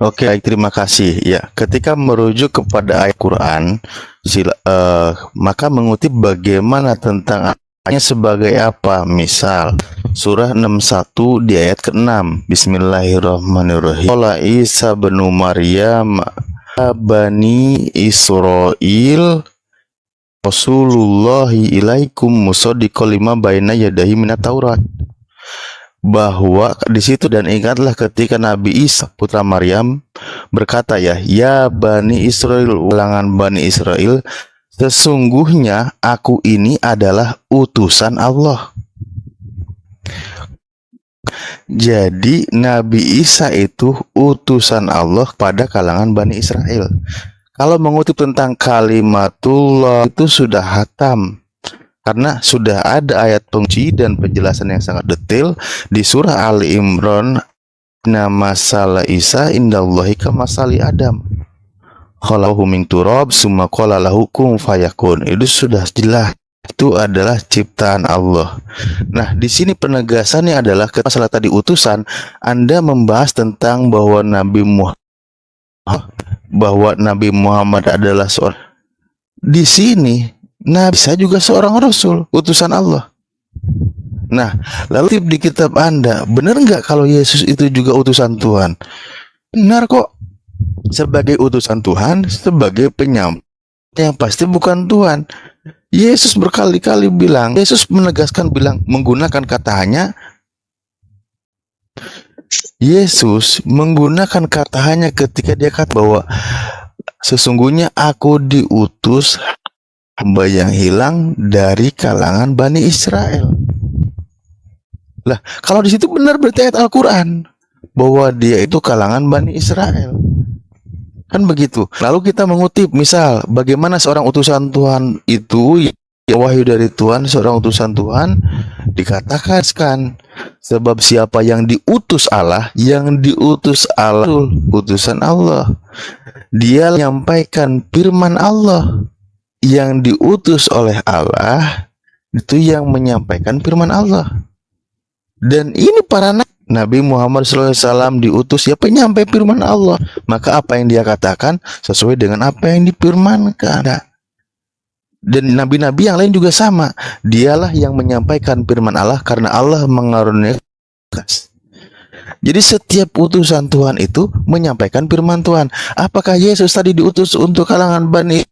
Oke, baik, terima kasih. Ya, ketika merujuk kepada ayat Quran, maka mengutip bagaimana tentang ayatnya sebagai apa. Misal, surah 61 di ayat ke-6. Bismillahirrahmanirrahim. Qala Isa bin Maryam Bani Israil Rasulullahi ilaikum musaddiqal lima baina yadahi minat Taurat. Bahwa di situ, dan ingatlah ketika Nabi Isa putra Maryam berkata, ya Bani Israel, ulangan Bani Israel, Sesungguhnya aku ini adalah utusan Allah. Jadi Nabi Isa itu utusan Allah pada kalangan Bani Israel. Kalau mengutip tentang kalimatullah itu sudah hatam, karena sudah ada ayat pengunci dan penjelasan yang sangat detail di surah Ali Imran. Nama salah Isa indallahi kamasali Adam, khalaqahu min turab summa qala lahu kun fayakun. Itu sudah jelas, itu adalah ciptaan Allah. Nah, di sini penegasannya adalah ke masalah tadi utusan. Anda membahas tentang bahwa Nabi Muhammad adalah seorang. Di sini Nabi saya juga seorang rasul, utusan Allah. Nah, lalu di kitab Anda, benar nggak kalau Yesus itu juga utusan Tuhan? Benar kok. Sebagai utusan Tuhan, sebagai penyampai, yang pasti bukan Tuhan. Yesus berkali-kali bilang, Yesus menegaskan bilang, menggunakan kata hanya. Yesus menggunakan kata hanya ketika dia kata bahwa sesungguhnya aku diutus hamba yang hilang dari kalangan Bani Israel. Lah, kalau di situ benar berarti ayat Al-Quran bahwa dia itu kalangan Bani Israel. Kan begitu. Lalu kita mengutip misal bagaimana seorang utusan Tuhan itu, wahyu dari Tuhan, seorang utusan Tuhan dikatakan sebab siapa yang diutus Allah, utusan Allah. Dia menyampaikan firman Allah. Yang diutus oleh Allah itu yang menyampaikan firman Allah. Dan ini para Nabi Muhammad SAW diutus ya penyampai firman Allah. Maka apa yang dia katakan sesuai dengan apa yang difirmankan. Dan nabi-nabi yang lain juga sama. Dialah yang menyampaikan firman Allah karena Allah mengaruniai. Jadi setiap utusan Tuhan itu menyampaikan firman Tuhan. Apakah Yesus tadi diutus untuk kalangan Bani?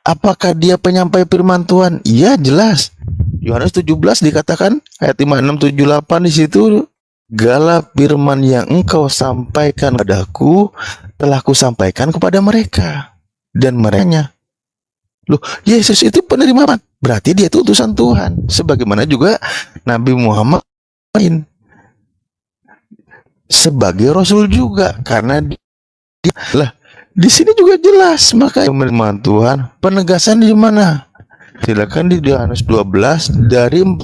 Apakah dia penyampai firman Tuhan? Iya, jelas. Yohanes 17 dikatakan ayat 56 78 di situ, segala firman yang engkau sampaikan padaku telah kusampaikan kepada mereka dan mereka. Loh, Yesus itu penerima apa? Berarti dia itu utusan Tuhan. Sebagaimana juga Nabi Muhammad sebagai rasul juga, karena dia lah. Di sini juga jelas, maka firman Tuhan penegasan di mana? Silakan di Yohanes 12 dari 4.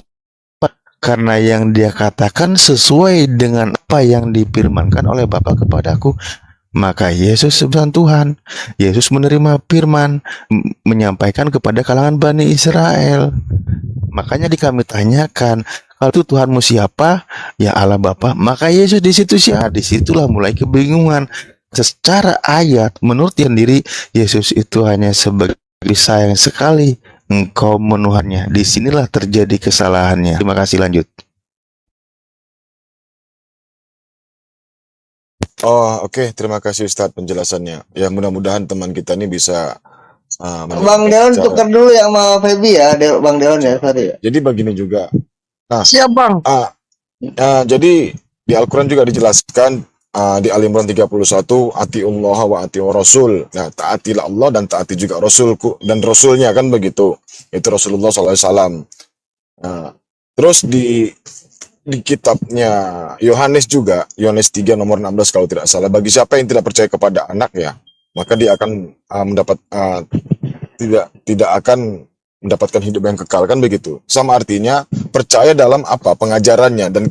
Karena yang dia katakan sesuai dengan apa yang difirmankan oleh Bapa kepadaku. Maka Yesus utusan Tuhan. Yesus menerima firman, menyampaikan kepada kalangan Bani Israel. Makanya kami tanyakan, kalau itu Tuhanmu siapa? Ya Allah Bapa. Maka Yesus di situ siapa? Disitulah mulai kebingungan. Secara ayat menurut dia sendiri Yesus itu hanya sebagai sayang sekali engkau menuhannya. Disinilah terjadi kesalahannya. Terima kasih, lanjut. Oh, oke. Terima kasih Ustadz penjelasannya. Ya, mudah-mudahan teman kita ini bisa Bang Deon tukar dulu yang sama Feby ya, Bang Deon ya, sorry. Jadi begini juga. Nah, siap Bang. Jadi di Al-Quran juga dijelaskan di Al-Imran 31, atiullah wa atiur rasul. Nah, taatilah Allah dan taati juga rasulku dan rasulnya, kan begitu. Itu Rasulullah SAW. Nah, terus di kitabnya Yohanes juga, Yohanes 3 nomor 16 kalau tidak salah, bagi siapa yang tidak percaya kepada anak ya, maka dia akan tidak akan mendapatkan hidup yang kekal, kan begitu. Sama artinya percaya dalam apa pengajarannya, dan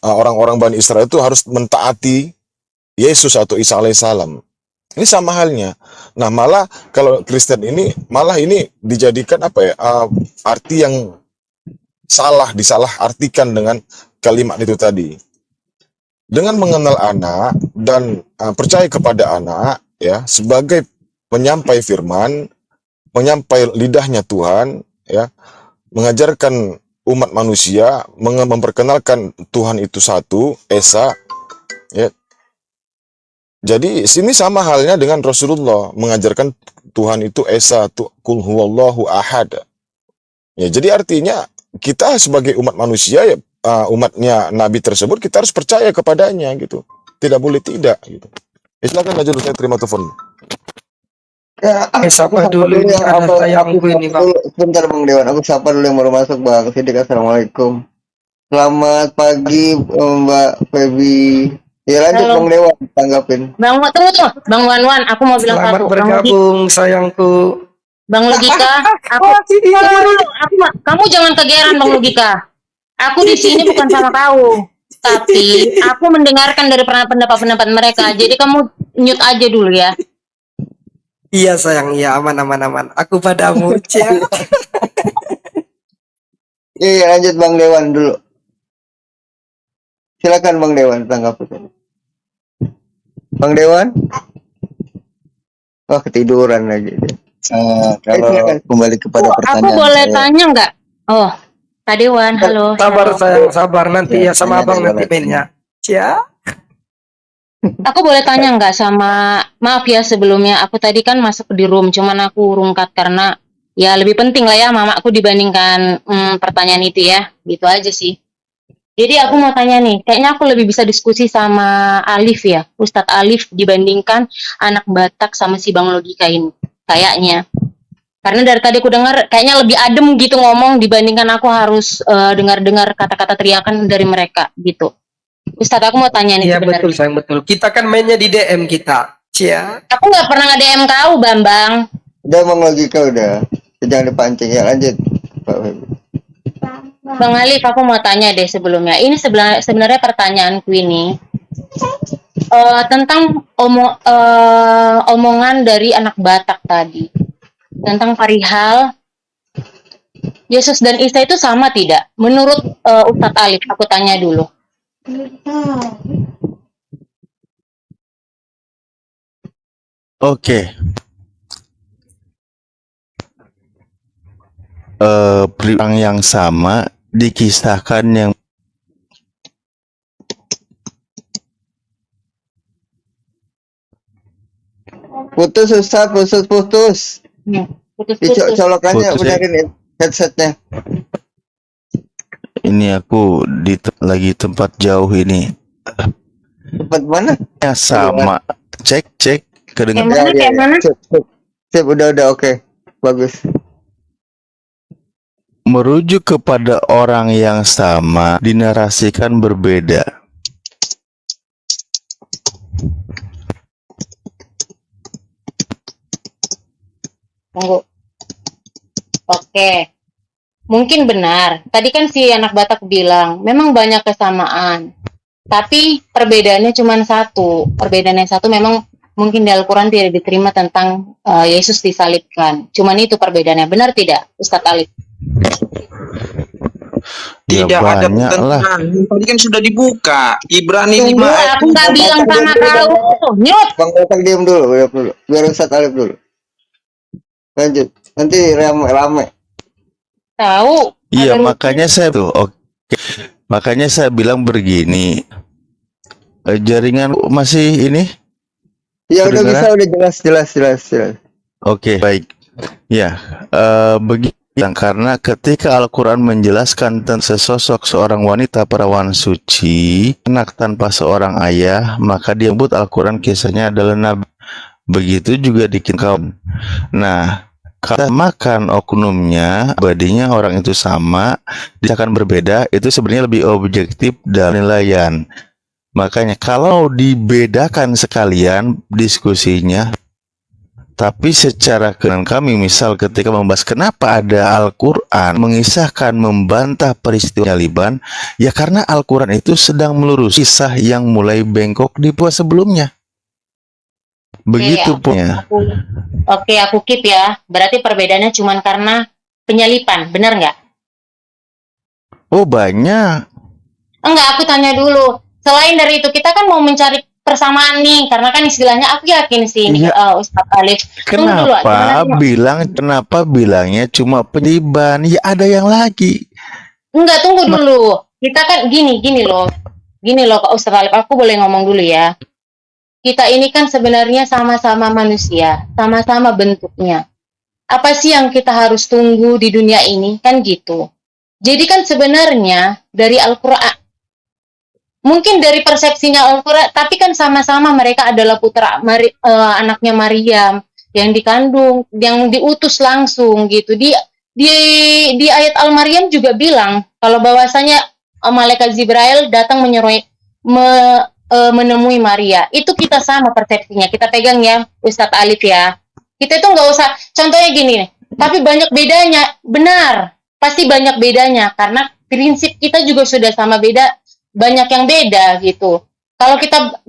orang-orang Bani Israel itu harus mentaati Yesus atau Isa alaihissalam. Ini sama halnya. Nah, malah kalau Kristen ini malah ini dijadikan arti yang disalah artikan dengan kalimat itu tadi. Dengan mengenal anak dan percaya kepada anak ya sebagai penyampai firman, penyampai lidahnya Tuhan ya, mengajarkan umat manusia, memperkenalkan Tuhan itu satu, Esa ya. Jadi sini sama halnya dengan Rasulullah mengajarkan Tuhan itu Esa, Qul huwallahu ahad. Ya, jadi artinya kita sebagai umat manusia ya, umatnya Nabi tersebut, kita harus percaya kepadanya gitu. Tidak boleh tidak gitu. Silakan aja, saya terima telepon. Ya, Sapa dulu ini anak sayangku ini, Bang. Sebentar Bang Dewan, aku sapa dulu yang baru masuk Bang. Sidik, assalamualaikum. Selamat pagi Mbak Feby. Ya lanjut Halo. Bang Dewan, tanggapin. Bang, tunggu. Bang Wan, aku mau bilang Selamat satu. bergabung sayangku. Bang Logika, aku tunggu dulu. Kamu jangan kegeran Bang Logika. Aku di sini bukan sama kau, tapi aku mendengarkan dari pendapat-pendapat mereka. Jadi kamu mute aja dulu ya. Iya sayang, iya aman. Aku padamu, Cia. Iya lanjut Bang Dewan dulu. Silakan Bang Dewan tanggapin. Bang Dewan? Oh ketiduran lagi. Kalau kembali kepada pertanyaan Aku boleh saya, tanya nggak? Oh, Kak Dewan, halo. Sabar Halo. sayang, sabar nanti ya sama tanya abang deh, nanti boleh. mainnya. Cia. Aku boleh tanya nggak sama, maaf ya sebelumnya, aku tadi kan masuk di room, cuman aku rungkat karena ya lebih penting lah ya mamaku dibandingkan pertanyaan itu ya, gitu aja sih. Jadi aku mau tanya nih, kayaknya aku lebih bisa diskusi sama Alif ya, Ustadz Alif dibandingkan anak Batak sama si Bang Logika ini, kayaknya. Karena dari tadi aku dengar kayaknya lebih adem gitu ngomong dibandingkan aku harus dengar-dengar kata-kata teriakan dari mereka gitu. Ustadz aku mau tanya nih Iya sebenarnya. betul sayang, betul. Kita kan mainnya di DM kita. Cia. Aku nggak pernah nge-DM kau, Bambang. Udah Bang Logika udah. Jangan dipancing ya lanjut. Pak Feby. Bang Alif, aku mau tanya deh sebelumnya. Ini sebenarnya pertanyaanku ini tentang omongan dari anak Batak tadi tentang perihal Yesus dan Isa itu sama tidak? Menurut Ustadz Alif, aku tanya dulu. Oke. Peristiwa yang sama dikisahkan yang Putus Ustaz, putus. Putus-putus. Colokannya Putus, benerin headsetnya. ini aku lagi tempat jauh ini. Tempat mana? Ya sama. Cek Yang kedengaran. mana? Kayak mana? Sip, udah oke. Bagus. Merujuk kepada orang yang sama dinarasikan berbeda. Tunggu. Oke. Mungkin benar. Tadi kan si anak Batak bilang, memang banyak kesamaan. Tapi perbedaannya cuma satu. Perbedaannya satu memang mungkin di Al-Quran tidak diterima tentang Yesus disalibkan. Cuman itu perbedaannya. Benar tidak, Ustadz Alif? Ya Tidak ada banyak lah. pertentangan. Tadi kan sudah dibuka. Ibrani 5 Tunggu, ayat aku nggak bilang sama kau. Nyut! Bang Batak diam dulu. Biar Ustaz Alif dulu. Lanjut. Nanti rame. Tahu. Iya, ada makanya saya tuh oke. Makanya saya bilang begini. Jaringan masih ini? Ya udah Kedengaran? bisa, udah jelas. Oke, baik. Ya, begini karena ketika Al-Quran menjelaskan tentang sesosok seorang wanita perawan suci, anak tanpa seorang ayah, maka dia menyebut Al-Quran kisahnya adalah Nabi. Begitu juga di kaum. Nah, kalau makan oknumnya, badinya orang itu sama, akan berbeda, itu sebenarnya lebih objektif dalam penilaian. Makanya kalau dibedakan sekalian diskusinya, tapi secara kenan kami misal ketika membahas kenapa ada Al-Quran mengisahkan membantah peristiwa Liban, ya karena Al-Quran itu sedang melurus kisah yang mulai bengkok di puasa sebelumnya. Begitu punya. Oke, aku keep ya. Berarti perbedaannya cuma karena penyalipan, benar nggak? Oh banyak. Enggak, aku tanya dulu. Selain dari itu, kita kan mau mencari persamaan nih, karena kan istilahnya aku yakin sih, Ya. Ustadz Alif. Tunggu dulu, Kenapa bilangnya cuma penyaliban? Ya ada yang lagi. Enggak, tunggu dulu. Kita kan gini loh. Gini loh, Kak Ustadz Alif, aku boleh ngomong dulu ya. Kita ini kan sebenarnya sama-sama manusia, sama-sama bentuknya. Apa sih yang kita harus tunggu di dunia ini? Kan gitu. Jadi kan sebenarnya dari Al-Quran, mungkin dari persepsinya Al-Quran, tapi kan sama-sama mereka adalah putra anaknya Maryam. yang dikandung, yang diutus langsung gitu. Di ayat Al-Maryam juga bilang kalau bahwasanya malaikat Jibril datang menemui Maria. Itu kita sama persepsinya. Kita pegang ya, Ustadz Alif ya. Kita itu nggak usah, contohnya gini nih, tapi banyak bedanya, benar, pasti banyak bedanya, karena prinsip kita juga sudah sama beda, banyak yang beda gitu. Kalau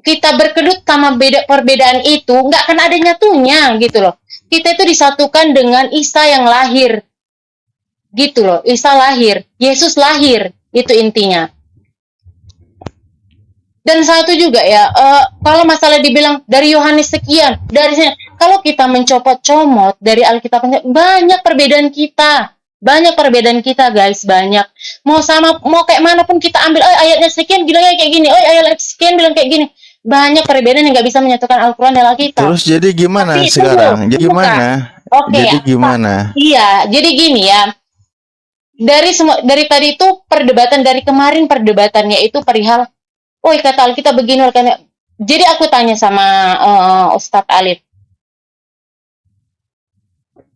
kita berkedut sama perbedaan itu, nggak akan ada nyatunya gitu loh. Kita itu disatukan dengan Isa yang lahir, gitu loh. Isa lahir, Yesus lahir, itu intinya. Dan satu juga ya, kalau masalah dibilang dari Yohanes sekian, dari sini, kalau kita mencopot-comot dari Alkitab, banyak perbedaan kita. Banyak perbedaan kita guys, banyak. Mau kayak manapun kita ambil, ayatnya sekian bilangnya kayak gini, ayat sekian bilang kayak gini. Banyak perbedaan yang nggak bisa menyatukan Al-Quran dan Alkitab. Terus jadi gimana sekarang? Jadi gimana? Oke, jadi gimana? Iya, jadi gini ya. Dari tadi itu perdebatan, dari kemarin perdebatannya itu perihal, kata Alkitab begini, jadi aku tanya sama Ustadz Alif.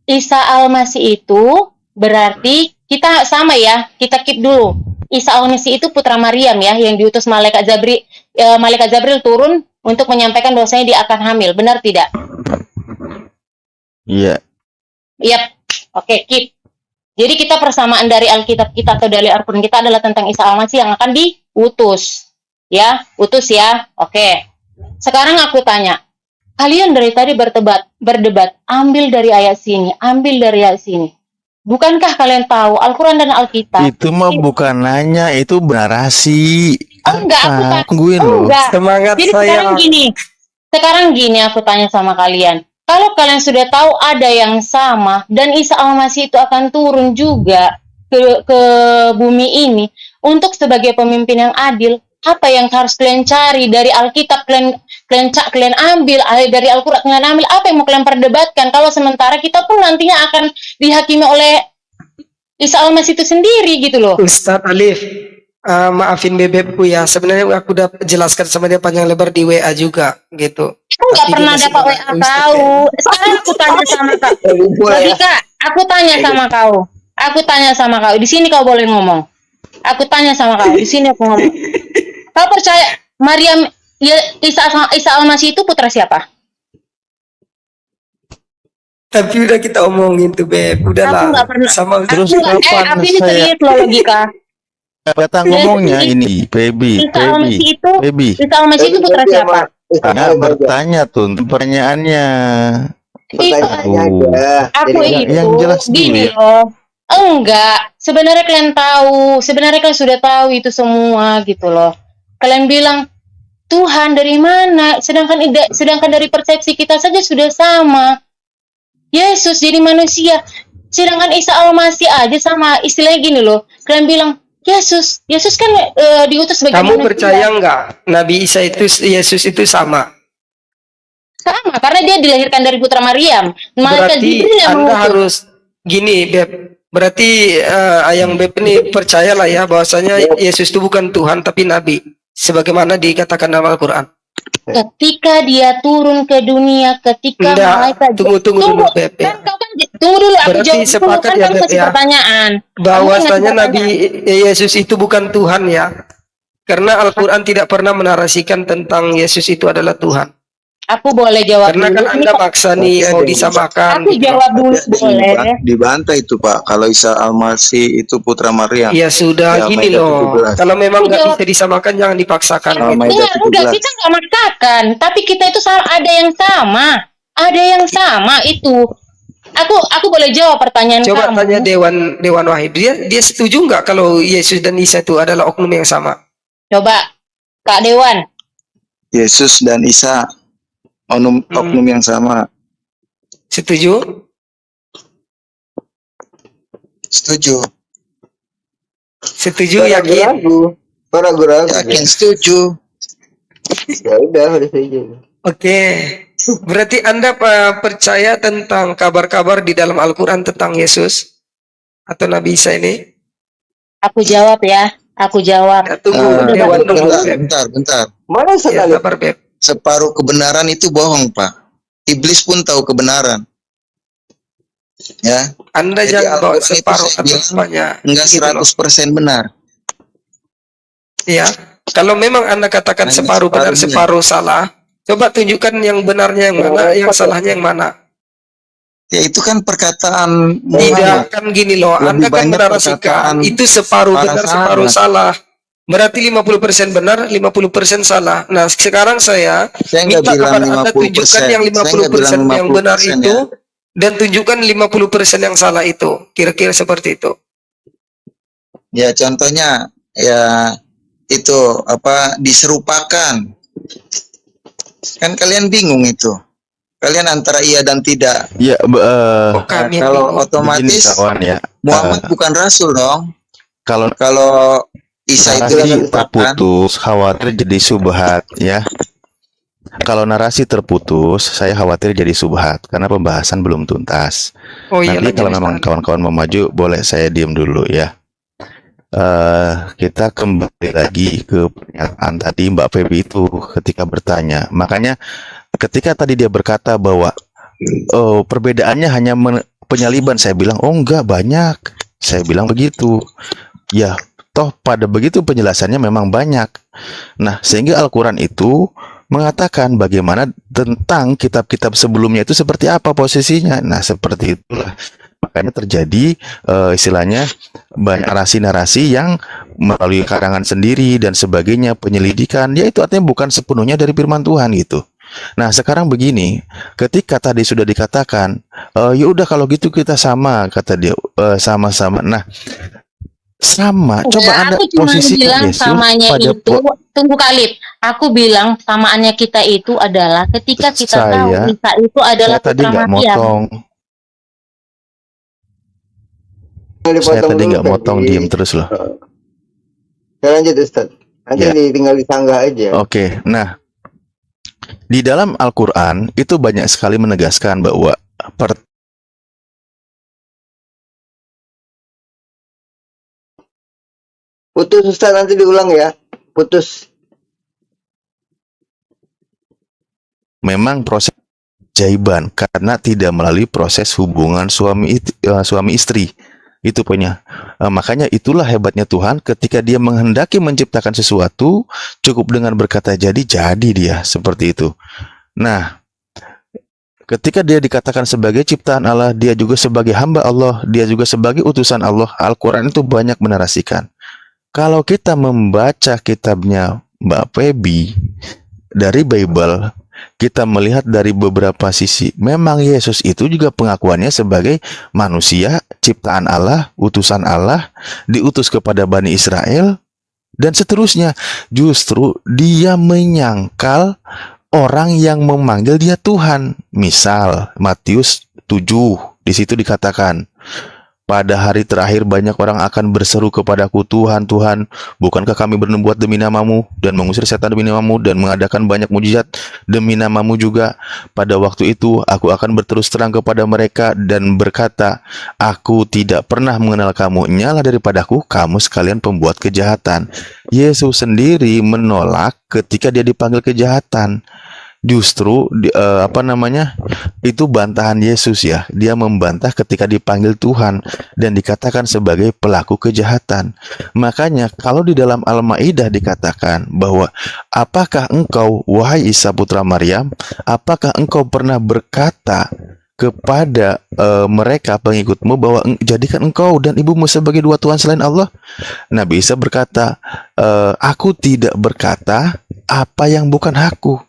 Isa Al-Masih itu berarti kita sama ya, kita keep dulu. Isa Al-Masih itu putra Maryam ya, yang diutus malaikat Jibril turun untuk menyampaikan bahwasanya dia akan hamil. Benar tidak? Iya. Yap. Oke, keep. Jadi kita persamaan dari Alkitab kita atau dari Al-Quran kita adalah tentang Isa Al-Masih yang akan diutus. Ya, utus ya. Oke. Sekarang aku tanya, kalian dari tadi berdebat, ambil dari ayat sini, ambil dari ayat sini. Bukankah kalian tahu Al-Quran dan Alkitab? Itu mah bukan nanya, itu narasi. Enggak, aku tungguin loh. Semangat. Jadi saya. Sekarang gini aku tanya sama kalian. Kalau kalian sudah tahu ada yang sama dan Isa Al-Masih itu akan turun juga ke bumi ini untuk sebagai pemimpin yang adil, apa yang harus kalian cari dari Alkitab, kalian ambil dari Al-Quran, kalian ambil apa yang mau kalian perdebatkan, kalau sementara kita pun nantinya akan dihakimi oleh Isa Al-Masih itu sendiri gitu loh. Ustadz Alif, maafin bebekku ya, sebenarnya aku udah jelaskan sama dia panjang lebar di WA juga gitu. Aku nggak pernah dapat WA kau. Sekarang aku tanya sama kau. Logika, aku tanya sama kau. Di sini kau boleh ngomong. Aku tanya sama kau. Di sini aku ngomong. Kau percaya Maryam, Isa Al-Masih itu putra siapa? Tapi udah kita omongin tuh Beb, udahlah. Aku nggak pernah. Sama Terus kapan aku ini serius loh logika. Kata ngomongnya ini, Baby. Isa Al-Masih itu putra siapa? Bertanya tuh pertanyaannya. Aku itu yang jelas gini loh. Enggak, sebenarnya kalian tahu, sebenarnya kalian sudah tahu itu semua gitu loh. Kalian bilang Tuhan dari mana? Sedangkan dari persepsi kita saja sudah sama. Yesus jadi manusia. Sedangkan Isa Al-Masih aja sama, istilahnya gini loh. Kalian bilang Yesus kan diutus sebagai manusia. Kamu percaya nggak Nabi Isa itu Yesus itu sama? Sama, karena dia dilahirkan dari putra Maryam. Berarti Anda harus gini, Beb. Berarti yang Beb ini percayalah ya bahwasanya Yesus itu bukan Tuhan tapi Nabi, sebagaimana dikatakan dalam Al-Quran. Ketika dia turun ke dunia, ketika malaikat tunggu dulu Beb ya. Tunggu dulu, aku berarti jawab sepakat dulu, ya Beb ya, pertanyaan. bahwasanya Nabi Yesus itu bukan Tuhan ya, karena Al-Quran tidak pernah menarasikan tentang Yesus itu adalah Tuhan. Aku boleh jawab karena dulu. Kan Anda maksa nih mau disamakan. Aku jawab dulu boleh. Dibantah itu Pak, kalau Isa Al-Masih itu putra Maryam. Ya sudah ya, gini loh. 17. Kalau memang nggak bisa disamakan jangan dipaksakan. Enggak, kita nggak maksakan, tapi kita itu ada yang sama itu. Aku boleh jawab pertanyaan Coba kamu. Coba tanya Dewan Wahid. Dia setuju nggak kalau Yesus dan Isa itu adalah oknum yang sama? Coba Kak Dewan. Yesus dan Isa oknum yang sama. Setuju? Setuju. Setuju, yakin? Ragu-ragu. Yakin setuju. Ya udah setuju. Oke. Berarti Anda percaya tentang kabar-kabar di dalam Al-Quran tentang Yesus atau Nabi Isa ini? Aku jawab ya. Aku jawab. Tunggu, bentar. Mana sekali? Separuh kebenaran itu bohong, Pak. Iblis pun tahu kebenaran. Ya. Anda Jadi jangan bawa Al-Quran itu separuh saya atau bilang semuanya. enggak Gitu loh. 100% benar. Ya, kalau memang Anda katakan Hanya separuh benar, separuhnya. separuh salah, coba tunjukkan yang benarnya yang mana, yang salahnya yang mana. Ya itu kan perkataan Tidak, Muhammad. kan gini loh, Lebih Anda kan banyak menarasikan perkataan itu separuh para benar, separuh sahabat. salah. Berarti 50% benar, 50% salah. Nah, sekarang saya Saya nggak minta bilang kepada Anda 50%. tunjukkan yang Saya nggak bilang 50% yang benar 50% itu, ya. dan tunjukkan 50% yang salah itu. Kira-kira seperti itu. Ya contohnya ya itu apa diserupakan. Kan kalian bingung itu. Kalian antara iya dan tidak. Ya, Oh, Nah, kami kalau bingung. otomatis begini kawan ya. Muhammad bukan rasul dong. Kalau Kalau Isa itu narasi kan terputus, khawatir jadi subhat ya. Kalau narasi terputus, saya khawatir jadi subhat karena pembahasan belum tuntas. Oh iya, Nanti kalau memang kawan-kawan mau maju, boleh saya diam dulu ya. Kita kembali lagi ke pernyataan tadi Mbak Feby itu ketika bertanya. Makanya ketika tadi dia berkata bahwa perbedaannya hanya penyaliban, saya bilang oh enggak, banyak. Saya bilang begitu. Ya, toh pada begitu penjelasannya memang banyak. Nah, sehingga Al-Quran itu mengatakan bagaimana tentang kitab-kitab sebelumnya itu seperti apa posisinya. Nah, seperti itulah. Makanya terjadi istilahnya banyak narasi-narasi yang melalui karangan sendiri dan sebagainya, penyelidikan. Ya itu artinya bukan sepenuhnya dari firman Tuhan gitu. Nah, sekarang begini, ketika tadi sudah dikatakan, ya udah kalau gitu kita sama, kata dia, sama-sama. Nah, sama. Coba Anda aku cuma posisikan bilang Yesus samanya pada itu, tunggu Khalid. Aku bilang samaannya kita itu adalah ketika kita tahu Isa itu adalah saya tadi putra nggak Maryam. motong. Saya tadi nggak motong, diem terus loh. Ya, lanjut Ustaz. Nanti Ya. tinggal disanggah aja. Oke, nah di dalam Al-Quran itu banyak sekali menegaskan bahwa Putus Ustaz, nanti diulang ya. Putus. memang proses jaiban karena tidak melalui proses hubungan suami istri. Itu punya. Makanya itulah hebatnya Tuhan ketika dia menghendaki menciptakan sesuatu, cukup dengan berkata jadi dia seperti itu. Nah, ketika dia dikatakan sebagai ciptaan Allah, dia juga sebagai hamba Allah, dia juga sebagai utusan Allah. Al-Quran itu banyak menarasikan. Kalau kita membaca kitabnya Mbak Feby dari Bible, kita melihat dari beberapa sisi. Memang Yesus itu juga pengakuannya sebagai manusia, ciptaan Allah, utusan Allah, diutus kepada Bani Israel, dan seterusnya. Justru dia menyangkal orang yang memanggil dia Tuhan. Misal Matius 7, di situ dikatakan, pada hari terakhir banyak orang akan berseru kepadaku, Tuhan, Tuhan, bukankah kami bernubuat demi namamu dan mengusir setan demi namamu dan mengadakan banyak mujizat demi namamu juga? Pada waktu itu aku akan berterus terang kepada mereka dan berkata, aku tidak pernah mengenal kamu, nyala daripadaku kamu sekalian pembuat kejahatan. Yesus sendiri menolak ketika dia dipanggil kejahatan. Justru itu bantahan Yesus ya. Dia membantah ketika dipanggil Tuhan dan dikatakan sebagai pelaku kejahatan. Makanya kalau di dalam Al-Maidah dikatakan bahwa apakah engkau, wahai Isa putra Maryam, apakah engkau pernah berkata kepada mereka pengikutmu bahwa jadikan engkau dan ibumu sebagai dua Tuhan selain Allah? Nabi Isa berkata, aku tidak berkata apa yang bukan aku.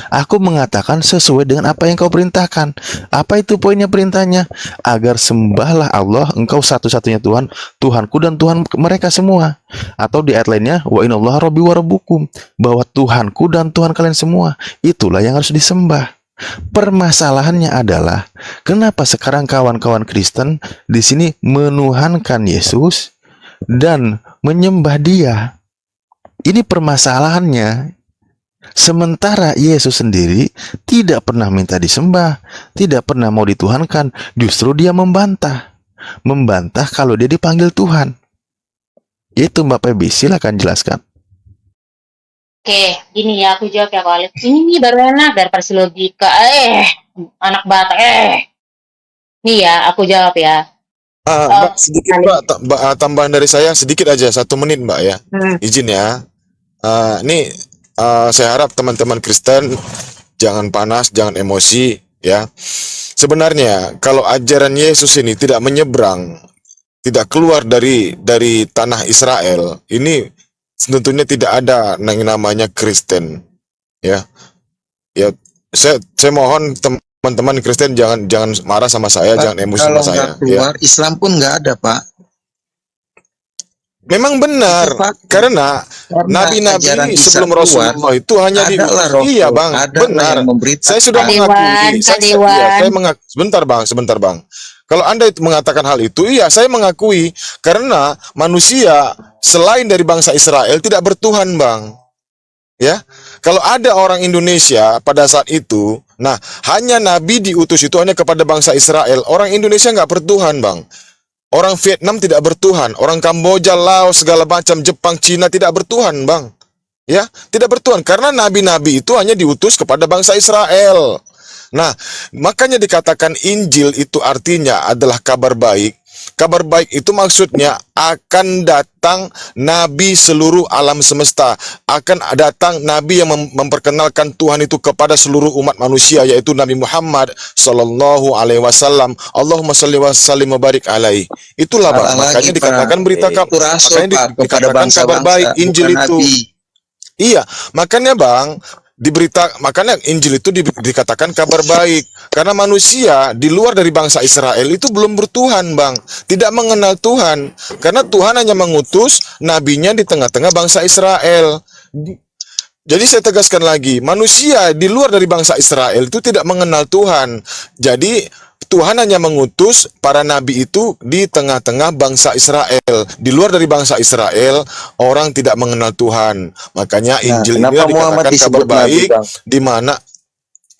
Aku mengatakan sesuai dengan apa yang kau perintahkan. Apa itu poinnya perintahnya? Agar sembahlah Allah, engkau satu-satunya Tuhan, Tuhanku dan Tuhan mereka semua. Atau di ayat lainnya, wa inallaha rabbi wa rabbukum, bahwa Tuhanku dan Tuhan kalian semua. Itulah yang harus disembah. Permasalahannya adalah kenapa sekarang kawan-kawan Kristen di sini menuhankan Yesus dan menyembah Dia. Ini permasalahannya. Sementara Yesus sendiri tidak pernah minta disembah, tidak pernah mau dituhankan, justru dia membantah kalau dia dipanggil Tuhan. Itu Mbak Feby, silakan jelaskan. Oke, gini ya aku jawab ya Kak Alif. Ini nih baru enak daripada si logika. Anak Batak. Nih ya, aku jawab ya. Mbak, sedikit Mbak, tambahan dari saya sedikit aja, 1 menit Mbak ya. Izin ya. Saya harap teman-teman Kristen jangan panas, jangan emosi ya. Sebenarnya kalau ajaran Yesus ini tidak menyeberang, tidak keluar dari tanah Israel, ini tentunya tidak ada yang namanya Kristen ya. Ya, saya mohon teman-teman Kristen jangan marah sama saya, Pak, jangan emosi sama saya. Kalau keluar, ya. Islam pun nggak ada, Pak. Memang benar, karena nabi-nabi sebelum Rasulullah itu hanya iya Bang, benar. Saya sudah mengakui, saya mengakui. Sebentar bang. Kalau Anda itu mengatakan hal itu, iya saya mengakui, karena manusia selain dari bangsa Israel tidak bertuhan Bang. Ya, kalau ada orang Indonesia pada saat itu, nah hanya nabi diutus itu hanya kepada bangsa Israel. Orang Indonesia nggak bertuhan Bang. Orang Vietnam tidak bertuhan, orang Kamboja, Laos, segala macam, Jepang, Cina tidak bertuhan, Bang. Ya, tidak bertuhan karena nabi-nabi itu hanya diutus kepada bangsa Israel. Nah, makanya dikatakan Injil itu artinya adalah kabar baik. Kabar baik itu maksudnya akan datang nabi seluruh alam semesta, akan datang nabi yang memperkenalkan Tuhan itu kepada seluruh umat manusia, yaitu Nabi Muhammad sallallahu alaihi wasallam. Allahumma shalli wa sallim wa barik alaihi. Itulah Bang, makanya dikatakan berita kabar, makanya dikatakan kabar baik Injil itu. Iya, makanya Bang, makanya Injil itu dikatakan kabar baik karena manusia di luar dari bangsa Israel itu belum bertuhan Bang, tidak mengenal Tuhan karena Tuhan hanya mengutus nabinya di tengah-tengah bangsa Israel. Jadi saya tegaskan lagi, manusia di luar dari bangsa Israel itu tidak mengenal Tuhan. Jadi Tuhan hanya mengutus para nabi itu di tengah-tengah bangsa Israel. Di luar dari bangsa Israel, orang tidak mengenal Tuhan. Makanya Injil ini dikatakan kabar baik,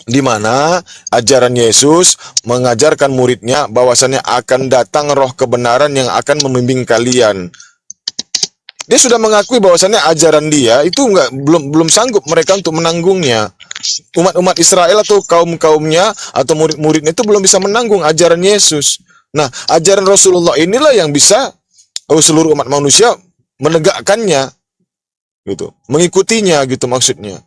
di mana ajaran Yesus mengajarkan muridnya bahwasannya akan datang roh kebenaran yang akan membimbing kalian. Dia sudah mengakui bahwasannya ajaran dia itu belum sanggup mereka untuk menanggungnya. Umat-umat Israel atau kaum-kaumnya atau murid-muridnya itu belum bisa menanggung ajaran Yesus. Nah, ajaran Rasulullah inilah yang bisa seluruh umat manusia menegakkannya, gitu, mengikutinya, gitu maksudnya.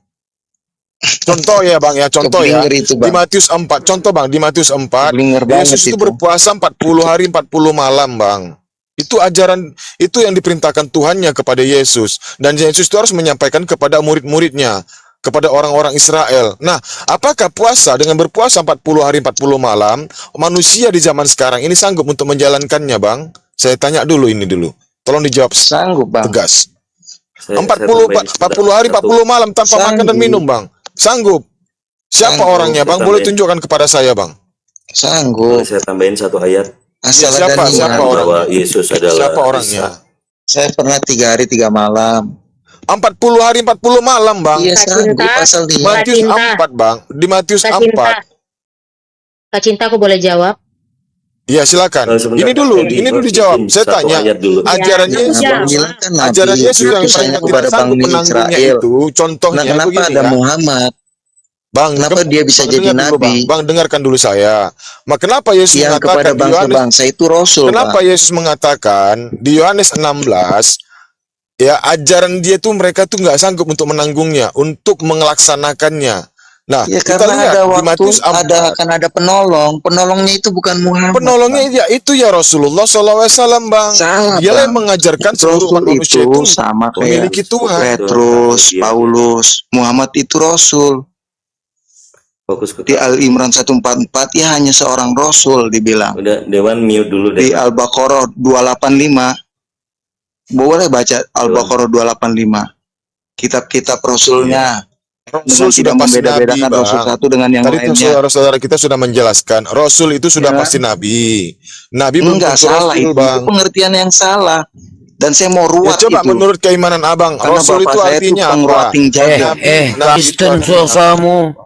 Contoh ya Bang ya, contoh ya. Di Matius 4, contoh Bang, di Matius 4, Yesus itu berpuasa 40 hari 40 malam Bang. Itu ajaran, itu yang diperintahkan Tuhannya kepada Yesus. Dan Yesus itu harus menyampaikan kepada murid-muridnya, kepada orang-orang Israel. Nah, apakah puasa dengan berpuasa 40 hari 40 malam, manusia di zaman sekarang ini sanggup untuk menjalankannya Bang? Saya tanya dulu ini dulu. Tolong dijawab sanggup Bang. Tegas. 40 hari 40 malam tanpa makan dan minum Bang. Sanggup. Siapa orangnya Bang? Boleh tunjukkan kepada saya Bang. Sanggup. Saya tambahin satu ayat. Siapa bahwa Yesus adalah siapa orangnya? Saya pernah 3 hari 3 malam. 40 hari 40 malam Bang. Iya, sanggup pasal di Matius 4 Bang. Di Matius 4. Kak Cinta, aku boleh jawab? Iya silakan. Ini dulu dijawab. Saya tanya, ajaran Yesus, ajaran Yesus yang saya tidak sanggup menanggungnya itu, contohnya kenapa begini ada ya. Muhammad? Bang, kenapa dia bisa jadi nabi? Bang, dengarkan dulu saya. Kenapa Yesus yang mengatakan kepada bangsa-bangsa itu rasul? Kenapa Yesus mengatakan di Yohanes 16, ya ajaran dia tuh mereka tuh nggak sanggup untuk menanggungnya, untuk melaksanakannya. Nah, ya, kita lihat di Matius 4, akan ada penolongnya itu bukan Muhammad. Penolongnya ya itu ya Rasulullah SAW Bang. Dia yang mengajarkan seluruh manusia itu sama memiliki Tuhan. Petrus, Paulus, Muhammad itu rasul. Di Al-Imran 144 ya hanya seorang rasul dibilang. Udah Dewan mute dulu deh. Di Al-Baqarah 285 boleh baca Al-Baqarah 285. Kitab-kitab rasulnya. Rasul sudah pasti nabi, Rasul satu dengan yang lainnya. Tadi saudara-saudara kita sudah menjelaskan, Rasul itu sudah pasti nabi. Nabi enggak salah Rasul, itu, Bang. Pengertian yang salah. Dan saya mau ruat coba itu. Menurut keimanan Abang, karena Rasul itu artinya apa? Kristen kamu.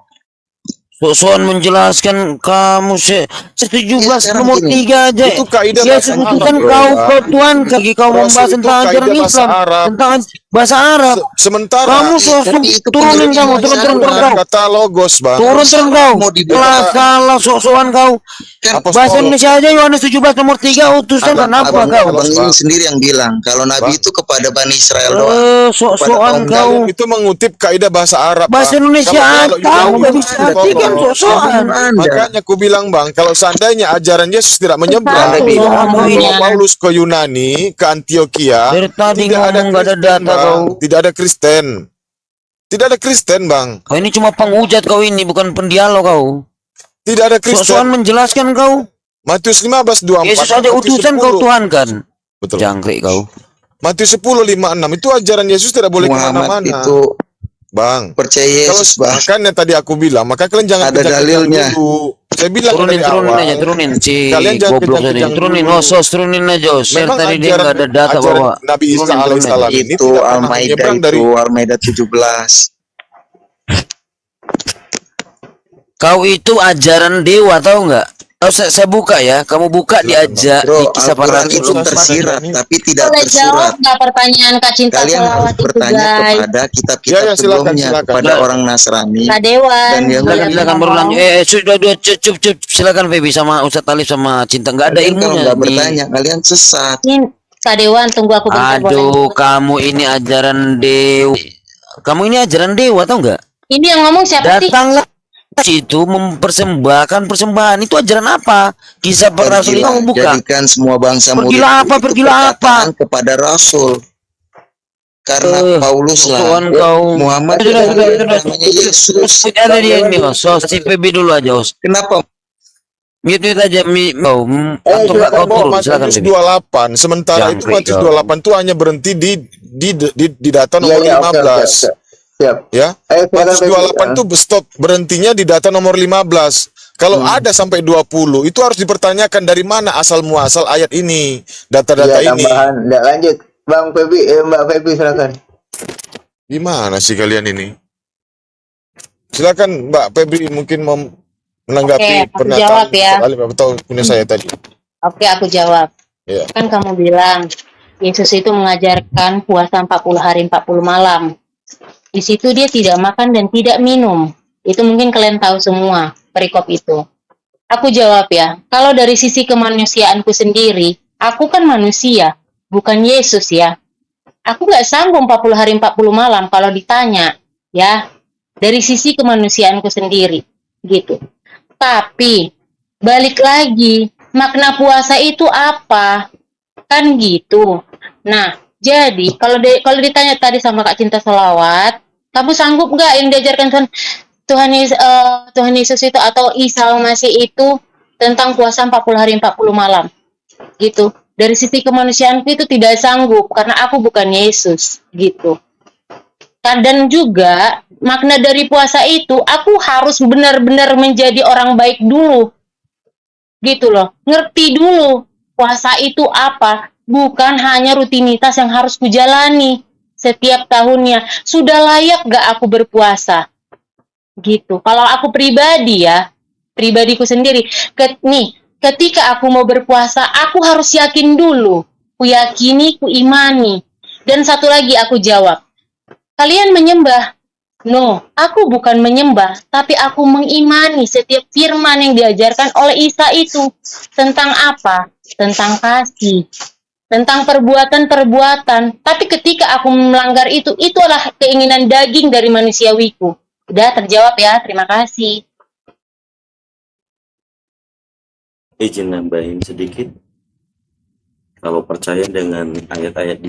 Soal menjelaskan kamu 17 nomor 3 aja. Itu kaidah Yesus itu kan kau Tuhan kaki kau membahas tentang ajaran Islam, tentang bahasa Arab. Sementara Kamu turunin kamu, turun kau. Kata logos, Bang. Turun kau. Salah sok-sokan kau. Bahasa Indonesia aja Yohanes 17 nomor 3 utusan kenapa kau? Abang ini sendiri yang bilang kalau Nabi itu kepada Bani Israel doang. Sok-sokan kau. Itu mengutip kaidah bahasa Arab. Bahasa Indonesia tahu nggak bisa artikan sok-sokan. Makanya aku bilang, Bang, kalau seandainya ajaran Yesus tidak menyeberang, kalau Paulus ke Yunani, ke Antioquia, dari tadi ngomong nggak ada data kau. Tidak ada Kristen. Tidak ada Kristen, Bang. Kau ini cuma penghujat kau ini, bukan pendialog kau. Tidak ada Kristen. Sok-sokan menjelaskan kau. Matius 15:24. Yesus ada utusan kau Tuhan kan. Betul. Jangkrik kau. Matius 10:56 itu ajaran Yesus tidak boleh kemana-mana. Itu Bang, percaya Yesus, Bang. Makanya tadi aku bilang, maka kalian jangan ada dalilnya. Dulu. Saya bilang turunin aja, turunin si goblok tadi. Turunin, turunin aja. Share tadi dia nggak ada data bahwa Nabi Isa alaihissalam ini itu Al-Maidah 17. Kau itu ajaran dewa, tahu nggak? Oh, saya buka ya, kamu buka diajak di kisah para rasul itu tersirat, tapi tidak boleh tersurat. jawab nggak pertanyaan Kak Cinta Kalian harus bertanya kepada kitab-kitab sebelumnya, kepada orang Nasrani Kak Dewan. dan Yahudi. Silakan berulang. Sudah cukup. Silakan Feby sama Ustadz Alif sama Cinta, nggak ada ilmunya. Kalau nggak bertanya, kalian sesat. Kak Dewan, tunggu aku bentar. Aduh, kamu ini ajaran dewa. Kamu ini ajaran dewa, tahu nggak? Ini yang ngomong siapa sih? Datanglah itu mempersembahkan persembahan, itu ajaran apa? Kisah para rasul kamu buka. Jadikan semua bangsa pergilah apa kepada rasul. Karena Paulus lah, Muhammad namanya Yesus. Ada dia ini, si PB dulu aja, Kenapa? Mute aja, kau turun, silakan. Matius 28, sementara itu Matius 28 itu hanya berhenti di data nomor 15. Siap. Ya, Matius 28 itu stop, berhentinya di data nomor 15. Kalau ada sampai 20, itu harus dipertanyakan dari mana asal muasal ayat ini, data-data ini. Nggak lanjut, Bang Feby, Mbak Feby silakan. Gimana sih kalian ini? Silakan Mbak Feby mungkin mau menanggapi pernyataan atau punya saya tadi. Oke, aku jawab. Ya. Kan kamu bilang Yesus itu mengajarkan puasa 40 hari 40 malam. Di situ dia tidak makan dan tidak minum. Itu mungkin kalian tahu semua perikop itu. Aku jawab ya, kalau dari sisi kemanusiaanku sendiri, aku kan manusia, bukan Yesus ya. Aku nggak sanggup 40 hari 40 malam kalau ditanya, ya. Dari sisi kemanusiaanku sendiri, gitu. Tapi, balik lagi, makna puasa itu apa? Kan gitu. Nah, jadi, kalau ditanya tadi sama Kak Cinta Selawat, kamu sanggup nggak yang diajarkan Tuhan Yesus itu atau Isa Al-Masih itu tentang puasa 40 hari 40 malam? Gitu. Dari sisi kemanusiaanku itu tidak sanggup, karena aku bukan Yesus. Gitu. Dan juga, makna dari puasa itu, aku harus benar-benar menjadi orang baik dulu. Gitu loh. Ngerti dulu puasa itu apa. Bukan hanya rutinitas yang harus kujalani setiap tahunnya. Sudah layak gak aku berpuasa? Gitu. Kalau aku pribadi ya, pribadiku sendiri, ketika aku mau berpuasa, aku harus yakin dulu. Ku yakini, ku imani. Dan satu lagi aku jawab, kalian menyembah? No, aku bukan menyembah, tapi aku mengimani setiap firman yang diajarkan oleh Isa itu. Tentang apa? Tentang kasih. Tentang perbuatan-perbuatan. Tapi ketika aku melanggar itu adalah keinginan daging dari manusiawiku. Udah terjawab ya, terima kasih. Izin nambahin sedikit. Kalau percaya dengan ayat-ayat di